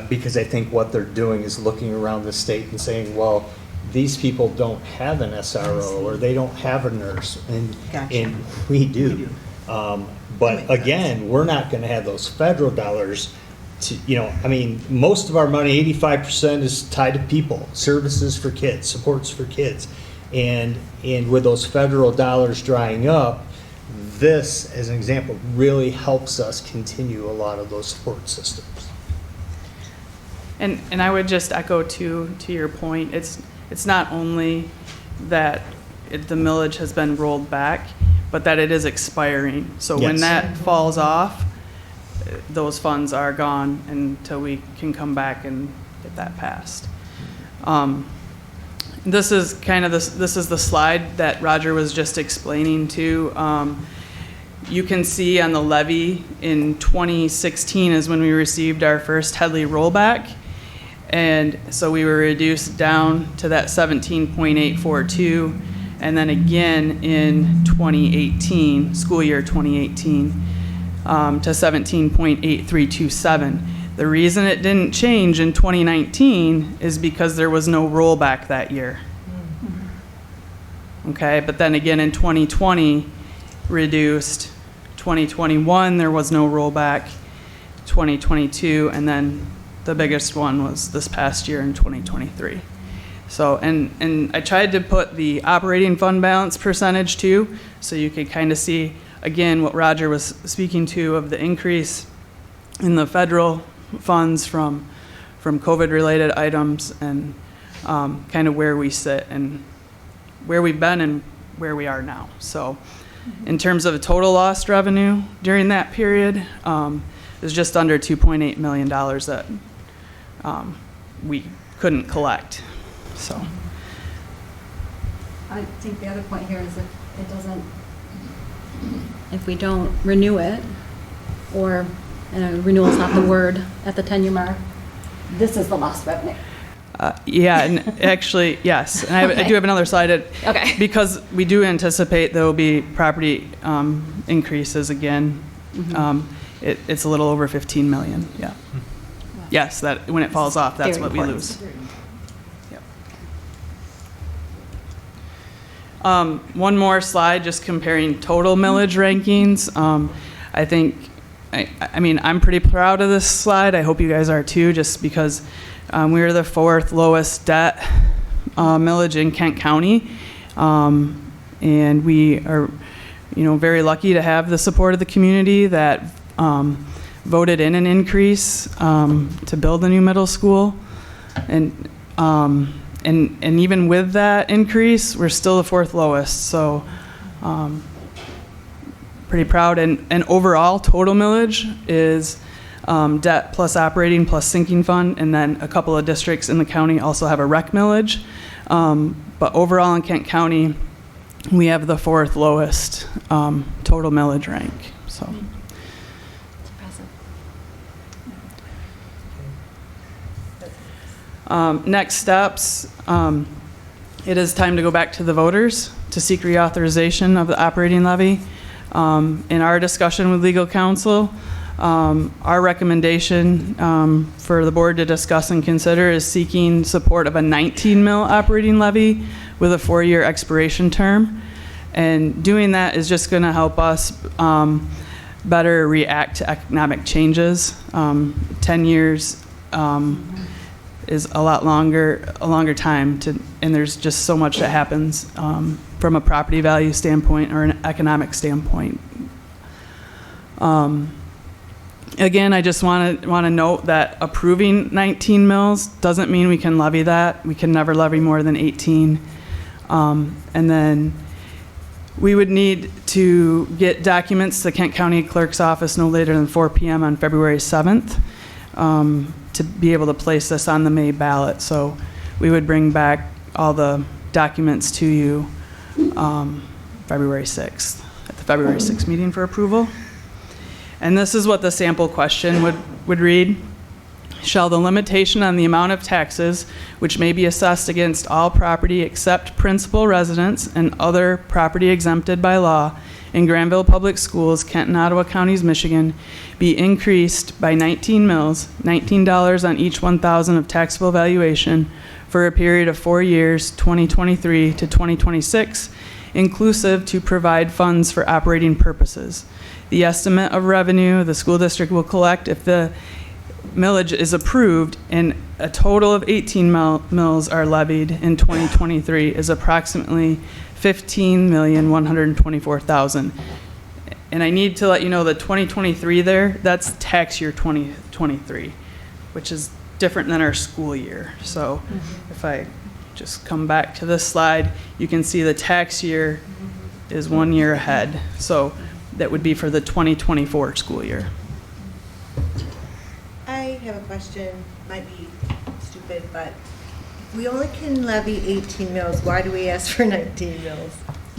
because I think what they're doing is looking around the state and saying, well, these people don't have an SRO or they don't have a nurse, and we do. But again, we're not going to have those federal dollars to, most of our money, 85%, is tied to people, services for kids, supports for kids. And with those federal dollars drying up, this, as an example, really helps us continue a lot of those support systems. And I would just echo to your point, it's not only that the millage has been rolled back, but that it is expiring. So when Yes. that falls off, those funds are gone until we can come back and get that passed. This is kind of this is the slide that Roger was just explaining to. You can see on the levy in 2016 is when we received our first Headley rollback. And so we were reduced down to that 17.842. And then again in 2018, school year 2018, to 17.8327. The reason it didn't change in 2019 is because there was no rollback that year. Okay, but then again in 2020, reduced. 2021, there was no rollback. 2022, and then the biggest one was this past year in 2023. So, and I tried to put the operating fund balance percentage too, so you could kind of see, again, what Roger was speaking to of the increase in the federal funds from COVID-related items, and kind of where we sit and where we've been and where we are now. So in terms of total lost revenue during that period, it was just under $2.8 million that we couldn't collect. So I think the other point here is if we don't renew it, or renewal is not the word at the 10-year mark, this is the lost revenue. Yeah, and actually, yes. And I do have another slide. Okay. Because we do anticipate there will be property increases again. It's a little over 15 million, yeah. Yes, that when it falls off, that's Very what important. we lose. Yep. One more slide, just comparing total millage rankings. I think, I mean, I'm pretty proud of this slide. I hope you guys are too, just because we are the 4th lowest debt millage in Kent County. And we are, very lucky to have the support of the community that voted in an increase to build a new middle school. And even with that increase, we're still the 4th lowest. So pretty proud. And overall, total millage is debt plus operating plus sinking fund, and then a couple of districts in the county also have a rec millage. But overall in Kent County, we have the 4th lowest total millage rank. So. It's impressive. Next steps, it is time to go back to the voters to seek reauthorization of the operating levy. In our discussion with legal counsel, our recommendation for the board to discuss and consider is seeking support of a 19 mil operating levy with a 4-year expiration term. And doing that is just going to help us better react to economic changes. 10 years is a longer time and there's just so much that happens from a property value standpoint or an economic standpoint. Again, I just want to note that approving 19 mills doesn't mean we can levy that. We can never levy more than 18. And then we would need to get documents to the Kent County Clerk's office no later than 4 p.m. on February 7th to be able to place this on the May ballot. So we would bring back all the documents to you February 6th, at the February 6th meeting for approval. And this is what the sample question would read. Shall the limitation on the amount of taxes which may be assessed against all property except principal residence and other property exempted by law in Grandville Public Schools, Kent and Ottawa Counties, Michigan, be increased by 19 mills, $19 on each 1,000 of taxable valuation for a period of 4 years, 2023 to 2026, inclusive to provide funds for operating purposes. The estimate of revenue the school district will collect if the millage is approved and a total of 18 mills are levied in 2023 is approximately $15,124,000. And I need to let you know that 2023 there, that's tax year 2023, which is different than our school year. So if I just come back to this slide, you can see the tax year is 1 year ahead. So that would be for the 2024 school year. I have a question, might be stupid, but we only can levy 18 mills. Why do we ask for 19 mills?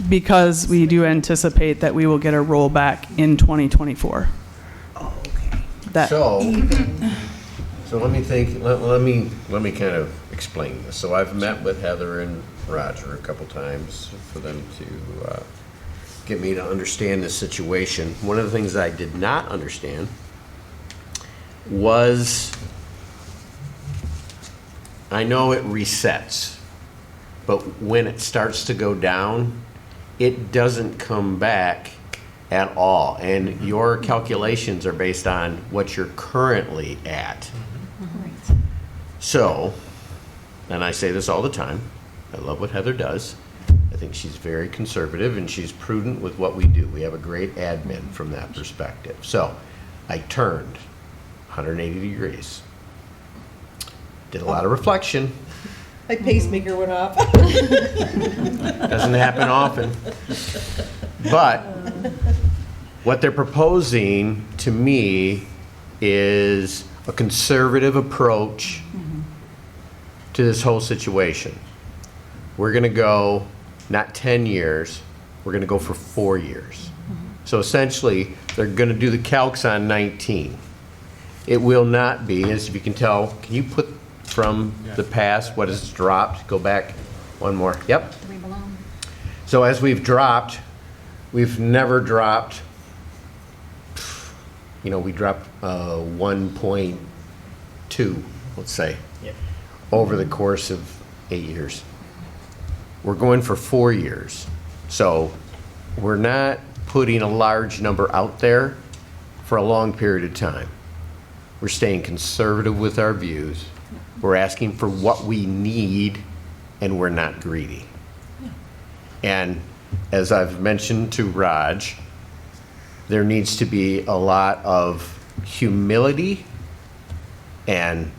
Because we do anticipate that we will get a rollback in 2024. Oh, okay. That, So, Even. so let me think, let me kind of explain this. So I've met with Heather and Roger a couple times for them to get me to understand this situation. One of the things I did not understand was, I know it resets, but when it starts to go down, it doesn't come back at all. And your calculations are based on what you're currently at. So, and I say this all the time, I love what Heather does. I think she's very conservative and she's prudent with what we do. We have a great admin from that perspective. So, I turned 180 degrees. Did a lot of reflection. My pacemaker went off. Doesn't happen often. But what they're proposing to me is a conservative approach to this whole situation. We're going to go not 10 years, we're going to go for 4 years. So essentially, they're going to do the calcs on 19. It will not be, as you can tell, can you put from the past what has dropped? Go back one more. Yep. Three below. So as we've dropped, we've never dropped, you know, we dropped 1.2, let's say, over the course of 8 years. We're going for 4 years. So we're not putting a large number out there for a long period of time. We're staying conservative with our views. We're asking for what we need, and we're not greedy. And as I've mentioned to Raj, there needs to be a lot of humility and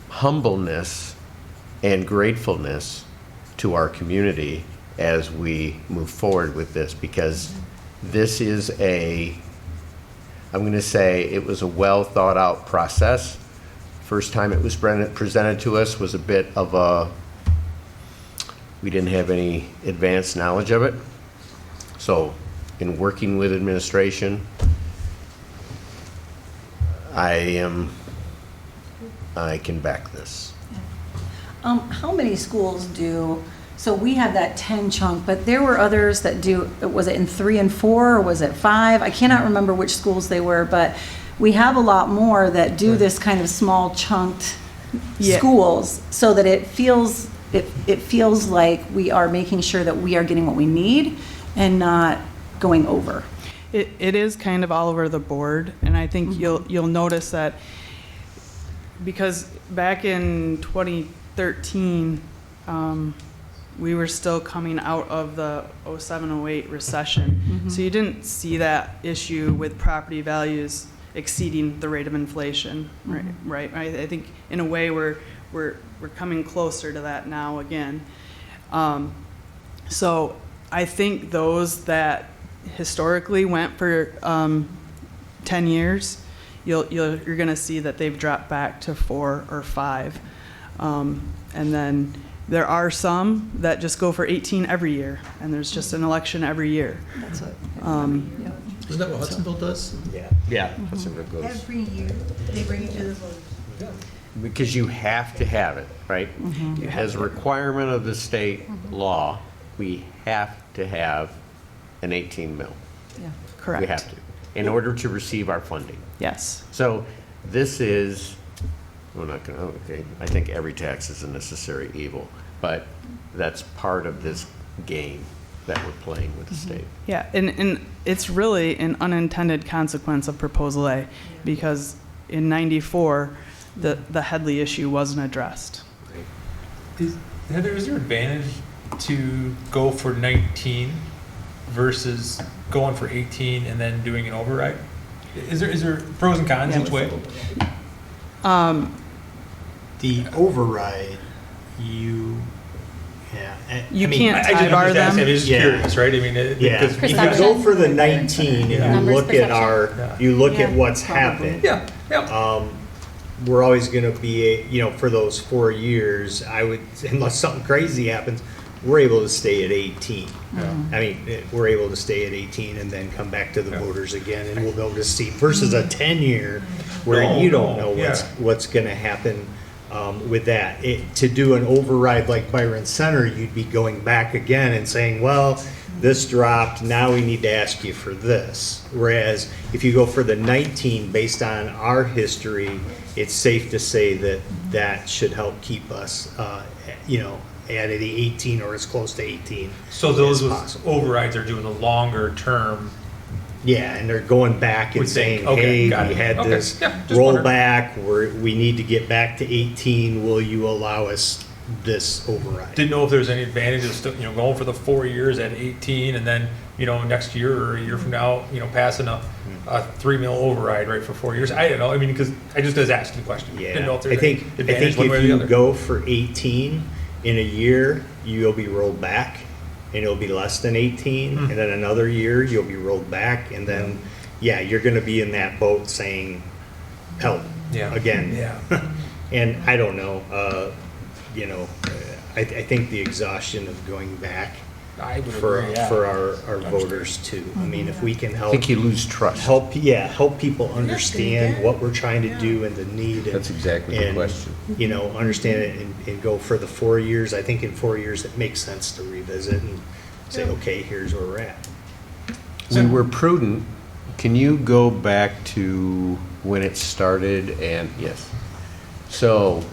humbleness and gratefulness to our community as we move forward with this, because this is I'm going to say it was a well thought out process. First time it was presented to us was a bit of we didn't have any advanced knowledge of it. So in working with administration, I can back this. How many schools do, so we have that 10 chunk, but there were others that do, was it in 3 and 4, or was it 5? I cannot remember which schools they were, but we have a lot more that do this kind of small chunked schools, so that it feels like we are making sure that we are getting what we need and not going over. it is kind of all over the board, and I think you'll notice that because back in 2013, we were still coming out of the 07-08 recession. So you didn't see that issue with property values exceeding the rate of inflation, right? I think in a way we're coming closer to that now again. So I think those that historically went for 10 years, you're going to see that they've dropped back to 4 or 5. And then there are some that just go for 18 every year, and there's just an election every year. That's what. Isn't that what Hudsonville does? Yeah. Hudsonville goes. Every year, they bring it to the voters. Because you have to have it, right? As a requirement of the state law, we have to have an 18 mil. Correct. We have to, in order to receive our funding. Yes. So this is, we're not gonna, okay, I think every tax is a necessary evil, but that's part of this game that we're playing with the state. Yeah, and it's really an unintended consequence of Proposal A, because in '94, the Headley issue wasn't addressed. Heather, is there advantage to go for 19 versus going for 18 and then doing an override? Is there pros and cons each way? The override, you Yeah. You I mean, can't I tie just, bar I'm just asking, them. I'm just Yeah. curious, right? I mean, Yeah, because if you Perception. go for the 19 and you Numbers look at perception. our, you look at Yeah, what's probably. happened. yeah. We're always gonna be, for those 4 years, I would, unless something crazy happens, we're able to stay at 18. I mean, we're able to stay at 18 and then come back to the voters again, and we'll be able to see, versus a 10-year where No, you don't no, know what's gonna happen with that. To do an override like Byron Center, you'd be going back again and saying, well, this dropped, now we need to ask you for this. Whereas if you go for the 19, based on our history, it's safe to say that that should help keep us, at the 18 or as close to 18 So those as possible. overrides are doing a longer term. Yeah, and they're going back and Would think, saying, okay, hey, got we it. had Okay, this yeah, just wondering. rollback, we need to get back to 18, will you allow us this override? Didn't know if there's any advantage of still, going for the 4 years at 18 and then, next year or a year from now, passing a 3 mil override, right, for 4 years. I don't know. I mean, because I just was asking the question. Yeah, Didn't know if I there's think, any I advantage think one way or if the you other. go for 18, in a year, you'll be rolled back, and it'll be less than 18, and then another year, you'll be rolled back, and then, yeah, you're gonna be in that boat saying, help, Yeah. again. Yeah. And I don't know, I think the exhaustion of going back I would for, agree, yeah. for our voters too. I mean, if we can I help. think you lose trust. Help people understand what we're trying to do and the need. That's exactly the and, question. Understand it and go for the 4 years. I think in 4 years, it makes sense to revisit and say, okay, here's where we're at. We were prudent. Can you go back to when it started and, yes. So,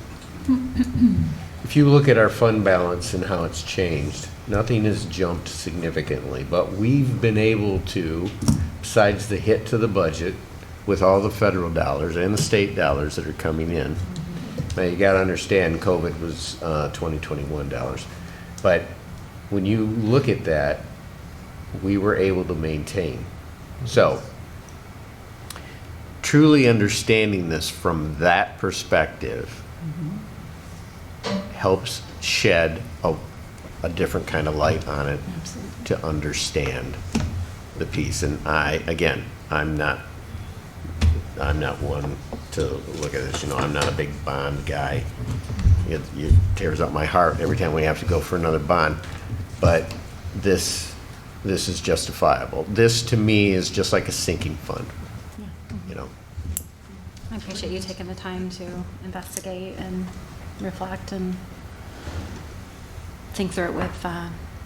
if you look at our fund balance and how it's changed, nothing has jumped significantly, but we've been able to, besides the hit to the budget, with all the federal dollars and the state dollars that are coming in. Now, you gotta understand, COVID was 2021 dollars. But when you look at that, we were able to maintain. So, truly understanding this from that perspective helps shed a different kind of light on it to understand the piece. And I'm not one to look at this, I'm not a big bond guy. It tears up my heart every time we have to go for another bond. But this is justifiable. This, to me, is just like a sinking fund, I appreciate you taking the time to investigate and reflect and think through it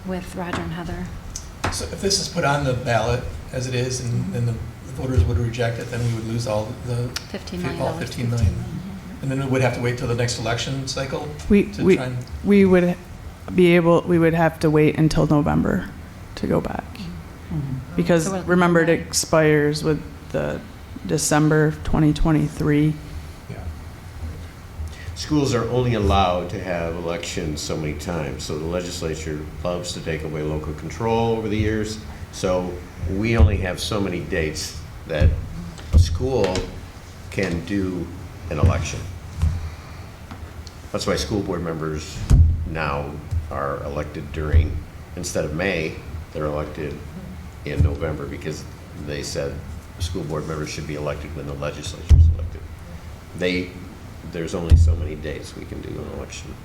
with Roger and Heather. So if this is put on the ballot as it is and the voters would reject it, then we would lose all the $15 million. all 15 million. And then we would have to wait till the next election cycle We to try and. we would have to wait until November to go back. Because So what- remember, it expires with the December 2023. Schools are only allowed to have elections so many times, so the legislature loves to take away local control over the years. So we only have so many dates that a school can do an election. That's why school board members now are elected instead of May, they're elected in November, because they said school board members should be elected when the legislature is elected. There's only so many days we can do an election.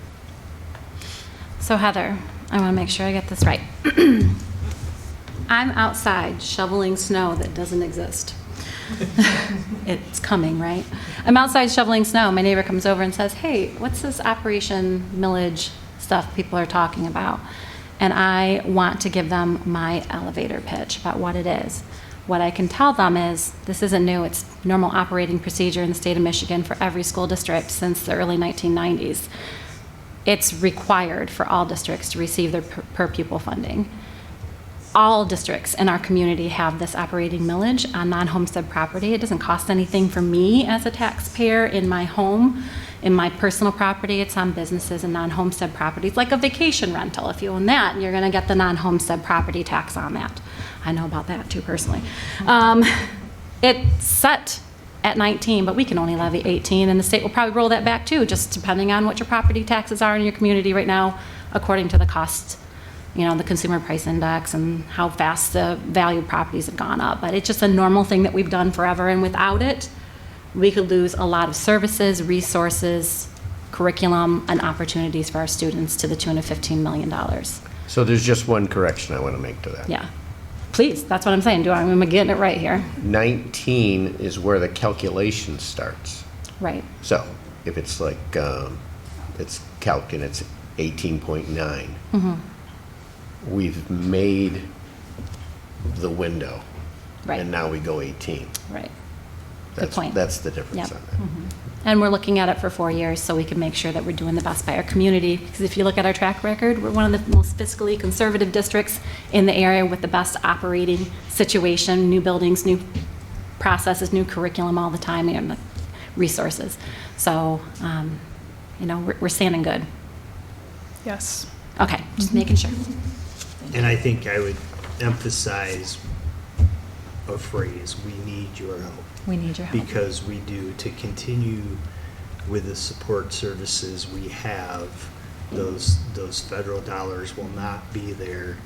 So Heather, I want to make sure I get this right. I'm outside shoveling snow that doesn't exist. It's coming, right? I'm outside shoveling snow. My neighbor comes over and says, hey, what's this Operation Millage stuff people are talking about? And I want to give them my elevator pitch about what it is. What I can tell them is this isn't new. It's normal operating procedure in the state of Michigan for every school district since the early 1990s. It's required for all districts to receive their per pupil funding. All districts in our community have this operating millage on non-homestead property. It doesn't cost anything for me as a taxpayer in my home. In my personal property, it's on businesses and non-homestead properties, like a vacation rental. If you own that, you're gonna get the non-homestead property tax on that. I know about that too personally. It's set at 19, but we can only levy 18, and the state will probably roll that back too, just depending on what your property taxes are in your community right now. according to the cost, the consumer price index and how fast the value of properties have gone up. But it's just a normal thing that we've done forever, and without it, we could lose a lot of services, resources, curriculum, and opportunities for our students to the tune of $15 million. So there's just one correction I want to make to that. Yeah. Please, that's what I'm saying. I'm getting it right here. 19 is where the calculation starts. Right. So if it's like, it's calc and it's 18.9, we've made the window. Right. And now we go 18. Right. Good point. That's the difference Yep. on that. And we're looking at it for 4 years so we can make sure that we're doing the best by our community. Because if you look at our track record, we're one of the most fiscally conservative districts in the area with the best operating situation, new buildings, new processes, new curriculum all the time, and the resources. So, we're standing good. Yes. Okay, just making sure. And I think I would emphasize a phrase, we need your help. We need your help. Because we do, to continue with the support services we have, those federal dollars will not be there.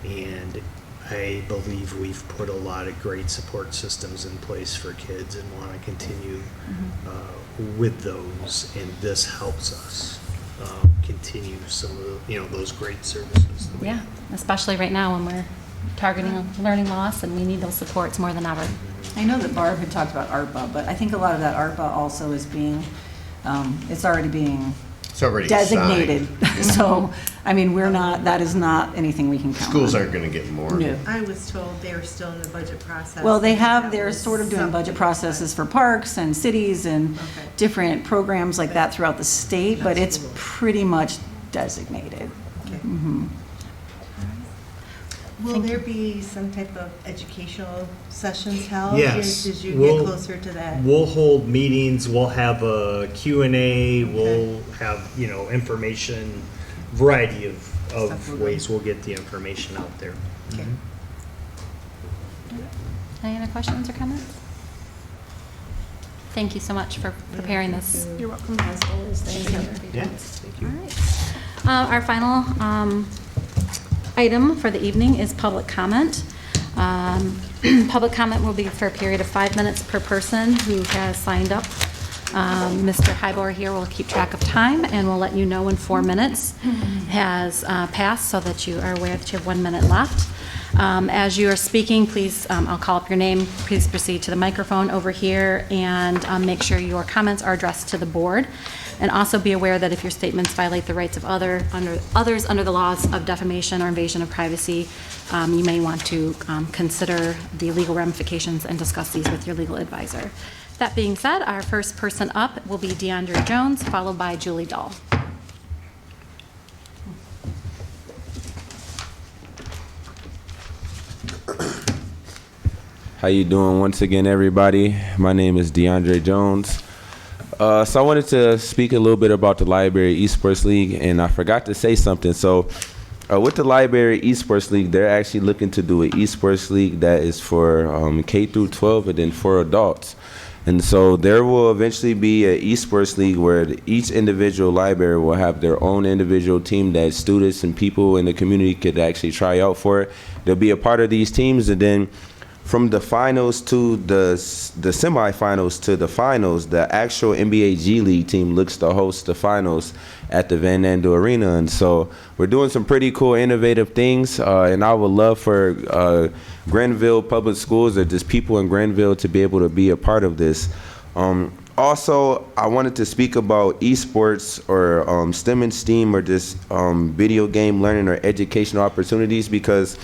And I believe we've put a lot of great support systems in place for kids and want to continue with those. And this helps us continue some of the, those great services. that we Yeah, have. especially right now when we're targeting learning loss and we need those supports more than ever. I know that Barb had talked about ARPA, but I think a lot of that ARPA also is being, it's already being It's already designated. signed. So, that is not anything we can count on. Schools aren't going to get more. No. I was told they were still in the budget process. Well, they That they're was sort of doing budget something. processes for parks and cities and Okay. different programs like that throughout the state, but it's pretty much designated. Okay. Mhm. Will there be some type of educational sessions held? Yes. As you We'll- get closer to that? We'll hold meetings, we'll have a Q&A, we'll have, information, variety Stuff of will ways we'll get the information out there. Okay. Any other questions or comments? Thank you so much for preparing this. You're welcome. As always, thank you. Yeah, thank you. All right. Our final item for the evening is public comment. Public comment will be for a period of 5 minutes per person who has signed up. Mr. Hybor here will keep track of time and will let you know when 4 minutes has passed so that you are aware that you have 1 minute left. As you are speaking, please, I'll call up your name. Please proceed to the microphone over here and make sure your comments are addressed to the board. And also be aware that if your statements violate the rights of others under the laws of defamation or invasion of privacy, you may want to consider the legal ramifications and discuss these with your legal advisor. That being said, our first person up will be DeAndre Jones, followed by Julie Dahl. How you doing once again, everybody? My name is DeAndre Jones. So I wanted to speak a little bit about the Library Esports League, and I forgot to say something. So with the Library Esports League, they're actually looking to do an esports league that is for K through 12 and then for adults. And so there will eventually be an esports league where each individual library will have their own individual team that students and people in the community could actually try out for. They'll be a part of these teams, and then from the finals to the semifinals to the finals, the actual NBA G League team looks to host the finals at the Van Andel Arena. And so we're doing some pretty cool, innovative things. And I would love for Grandville Public Schools or just people in Grandville to be able to be a part of this. Also, I wanted to speak about esports or STEM and STEAM or just video game learning or educational opportunities, because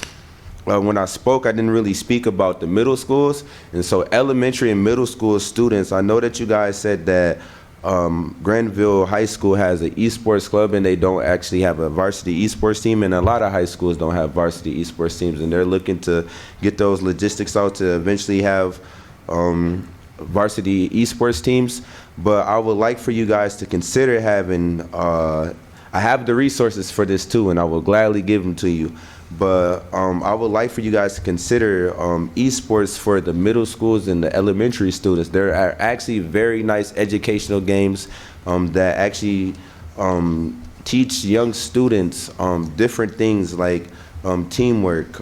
when I spoke, I didn't really speak about the middle schools. And so elementary and middle school students, I know that you guys said that Grandville High School has an esports club and they don't actually have a varsity esports team, and a lot of high schools don't have varsity esports teams, and they're looking to get those logistics out to eventually have varsity esports teams. But I would like for you guys to consider having, I have the resources for this too, and I will gladly give them to you. But I would like for you guys to consider esports for the middle schools and the elementary students. There are actually very nice educational games that actually teach young students different things like teamwork,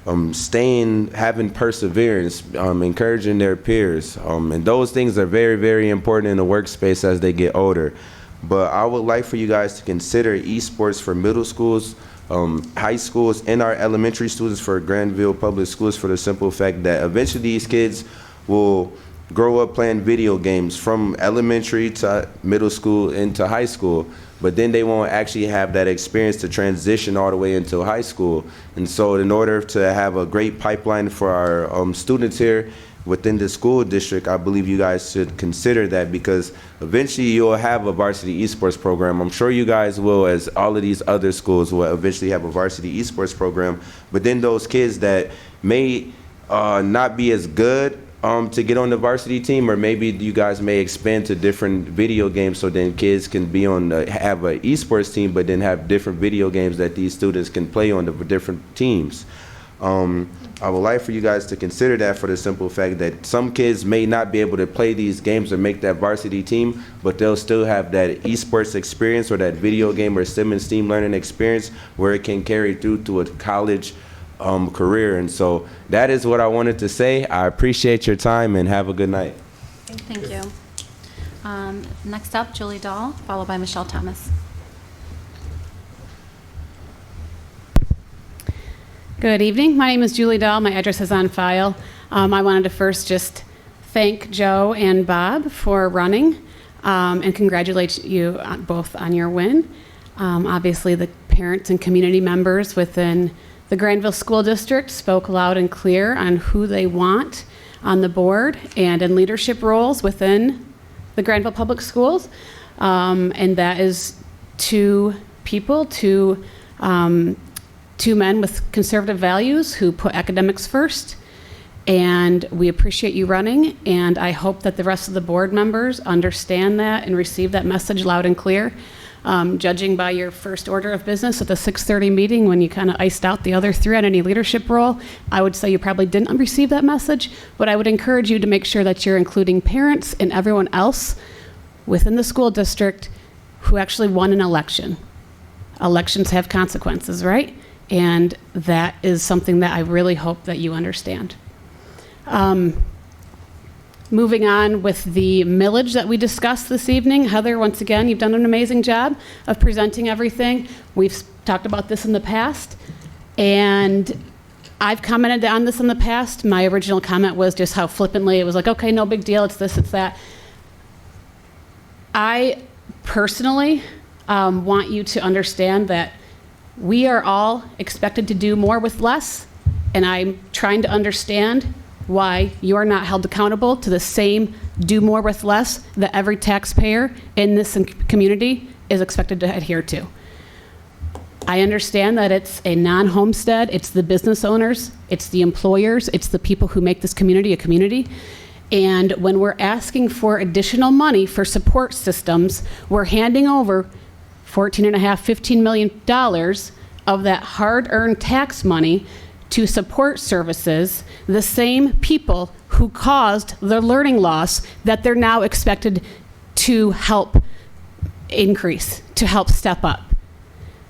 having perseverance, encouraging their peers. And those things are very, very important in the workspace as they get older. But I would like for you guys to consider esports for middle schools, high schools, and our elementary students for Grandville Public Schools, for the simple fact that eventually these kids will grow up playing video games from elementary to middle school into high school, but then they won't actually have that experience to transition all the way into high school. And so in order to have a great pipeline for our students here within the school district, I believe you guys should consider that, because eventually you'll have a varsity esports program. I'm sure you guys will, as all of these other schools will eventually have a varsity esports program. But then those kids that may not be as good to get on the varsity team, or maybe you guys may expand to different video games, so then kids can be on have an esports team, but then have different video games that these students can play on the different teams. I would like for you guys to consider that, for the simple fact that some kids may not be able to play these games or make that varsity team, but they'll still have that esports experience or that video game or STEM and STEAM learning experience where it can carry through to a college career. And so that is what I wanted to say. I appreciate your time and have a good night. Thank you. Next up, Julie Dahl, followed by Michelle Thomas. Good evening. My name is Julie Dahl. My address is on file. I wanted to first just thank Joe and Bob for running and congratulate you both on your win. Obviously, the parents and community members within the Grandville School District spoke loud and clear on who they want on the board and in leadership roles within the Grandville Public Schools. And that is two people, two men with conservative values who put academics first. And we appreciate you running, and I hope that the rest of the board members understand that and receive that message loud and clear. Judging by your first order of business at the 6:30 meeting, when you kind of iced out the other three on any leadership role, I would say you probably didn't receive that message, but I would encourage you to make sure that you're including parents and everyone else within the school district who actually won an election. Elections have consequences, right? And that is something that I really hope that you understand. Moving on with the millage that we discussed this evening. Heather, once again, you've done an amazing job of presenting everything. We've talked about this in the past, and I've commented on this in the past. My original comment was just how flippantly it was like, okay, no big deal, it's this, it's that. I personally want you to understand that we are all expected to do more with less, and I'm trying to understand why you are not held accountable to the same do more with less that every taxpayer in this community is expected to adhere to. I understand that it's a non-homestead, it's the business owners, it's the employers, it's the people who make this community a community. And when we're asking for additional money for support systems, we're handing over $14.5, $15 million of that hard-earned tax money to support services, the same people who caused the learning loss that they're now expected to help increase, to help step up.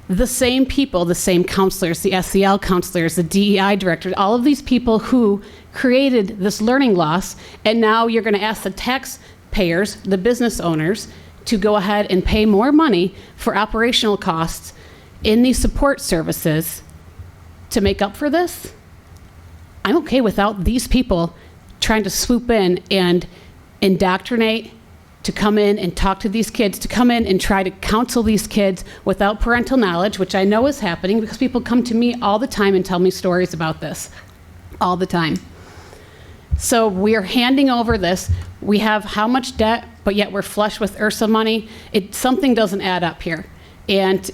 The same people, the same counselors, the SEL counselors, the DEI directors, all of these people who created this learning loss, and now you're going to ask the taxpayers, the business owners, to go ahead and pay more money for operational costs in these support services to make up for this. I'm okay without these people trying to swoop in and indoctrinate, to come in and talk to these kids, to come in and try to counsel these kids without parental knowledge, which I know is happening because people come to me all the time and tell me stories about this, all the time. So we are handing over this. We have how much debt, but yet we're flush with IRSA money. Something doesn't add up here. And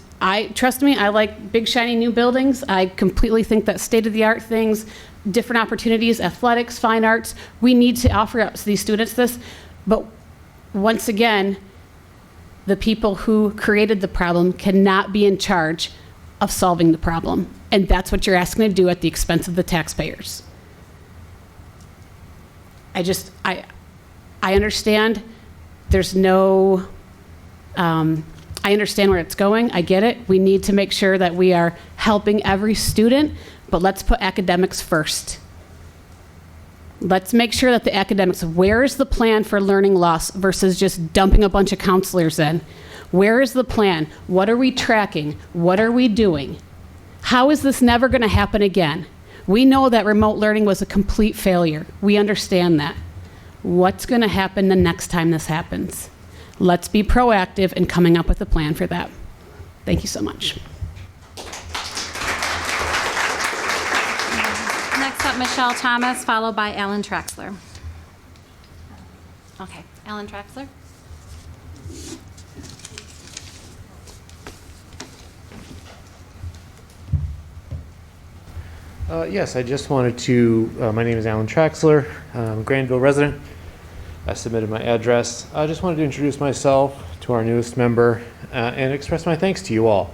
trust me, I like big, shiny new buildings. I completely think that state-of-the-art things, different opportunities, athletics, fine arts, we need to offer up to these students this. But once again, the people who created the problem cannot be in charge of solving the problem. And that's what you're asking to do at the expense of the taxpayers. I understand there's no I understand where it's going. I get it. We need to make sure that we are helping every student, but let's put academics first. Let's make sure that the academics, where is the plan for learning loss versus just dumping a bunch of counselors in? Where is the plan? What are we tracking? What are we doing? How is this never going to happen again? We know that remote learning was a complete failure. We understand that. What's going to happen the next time this happens? Let's be proactive in coming up with a plan for that. Thank you so much. Next up, Michelle Thomas, followed by Alan Traxler. Okay, Alan Traxler. Yes, I just wanted to, my name is Alan Traxler, I'm a Grandville resident. I submitted my address. I just wanted to introduce myself to our newest member and express my thanks to you all.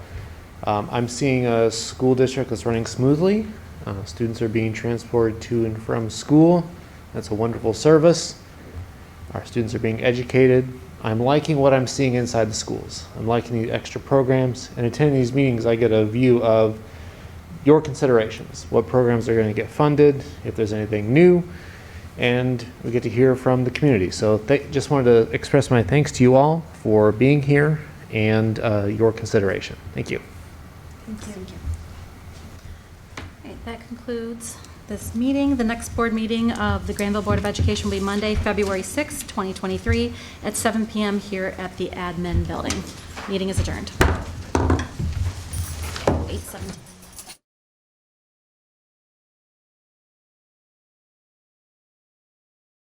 I'm seeing a school district that's running smoothly. Students are being transported to and from school. That's a wonderful service. Our students are being educated. I'm liking what I'm seeing inside the schools. I'm liking the extra programs, and attending these meetings I get a view of your considerations, what programs are going to get funded, if there's anything new, and we get to hear from the community. So just wanted to express my thanks to you all for being here and your consideration. Thank you. Thank you. All right, that concludes this meeting. The next board meeting of the Grandville Board of Education will be Monday, February 6, 2023 at 7 p.m. here at the admin building. Meeting is adjourned. 8:17.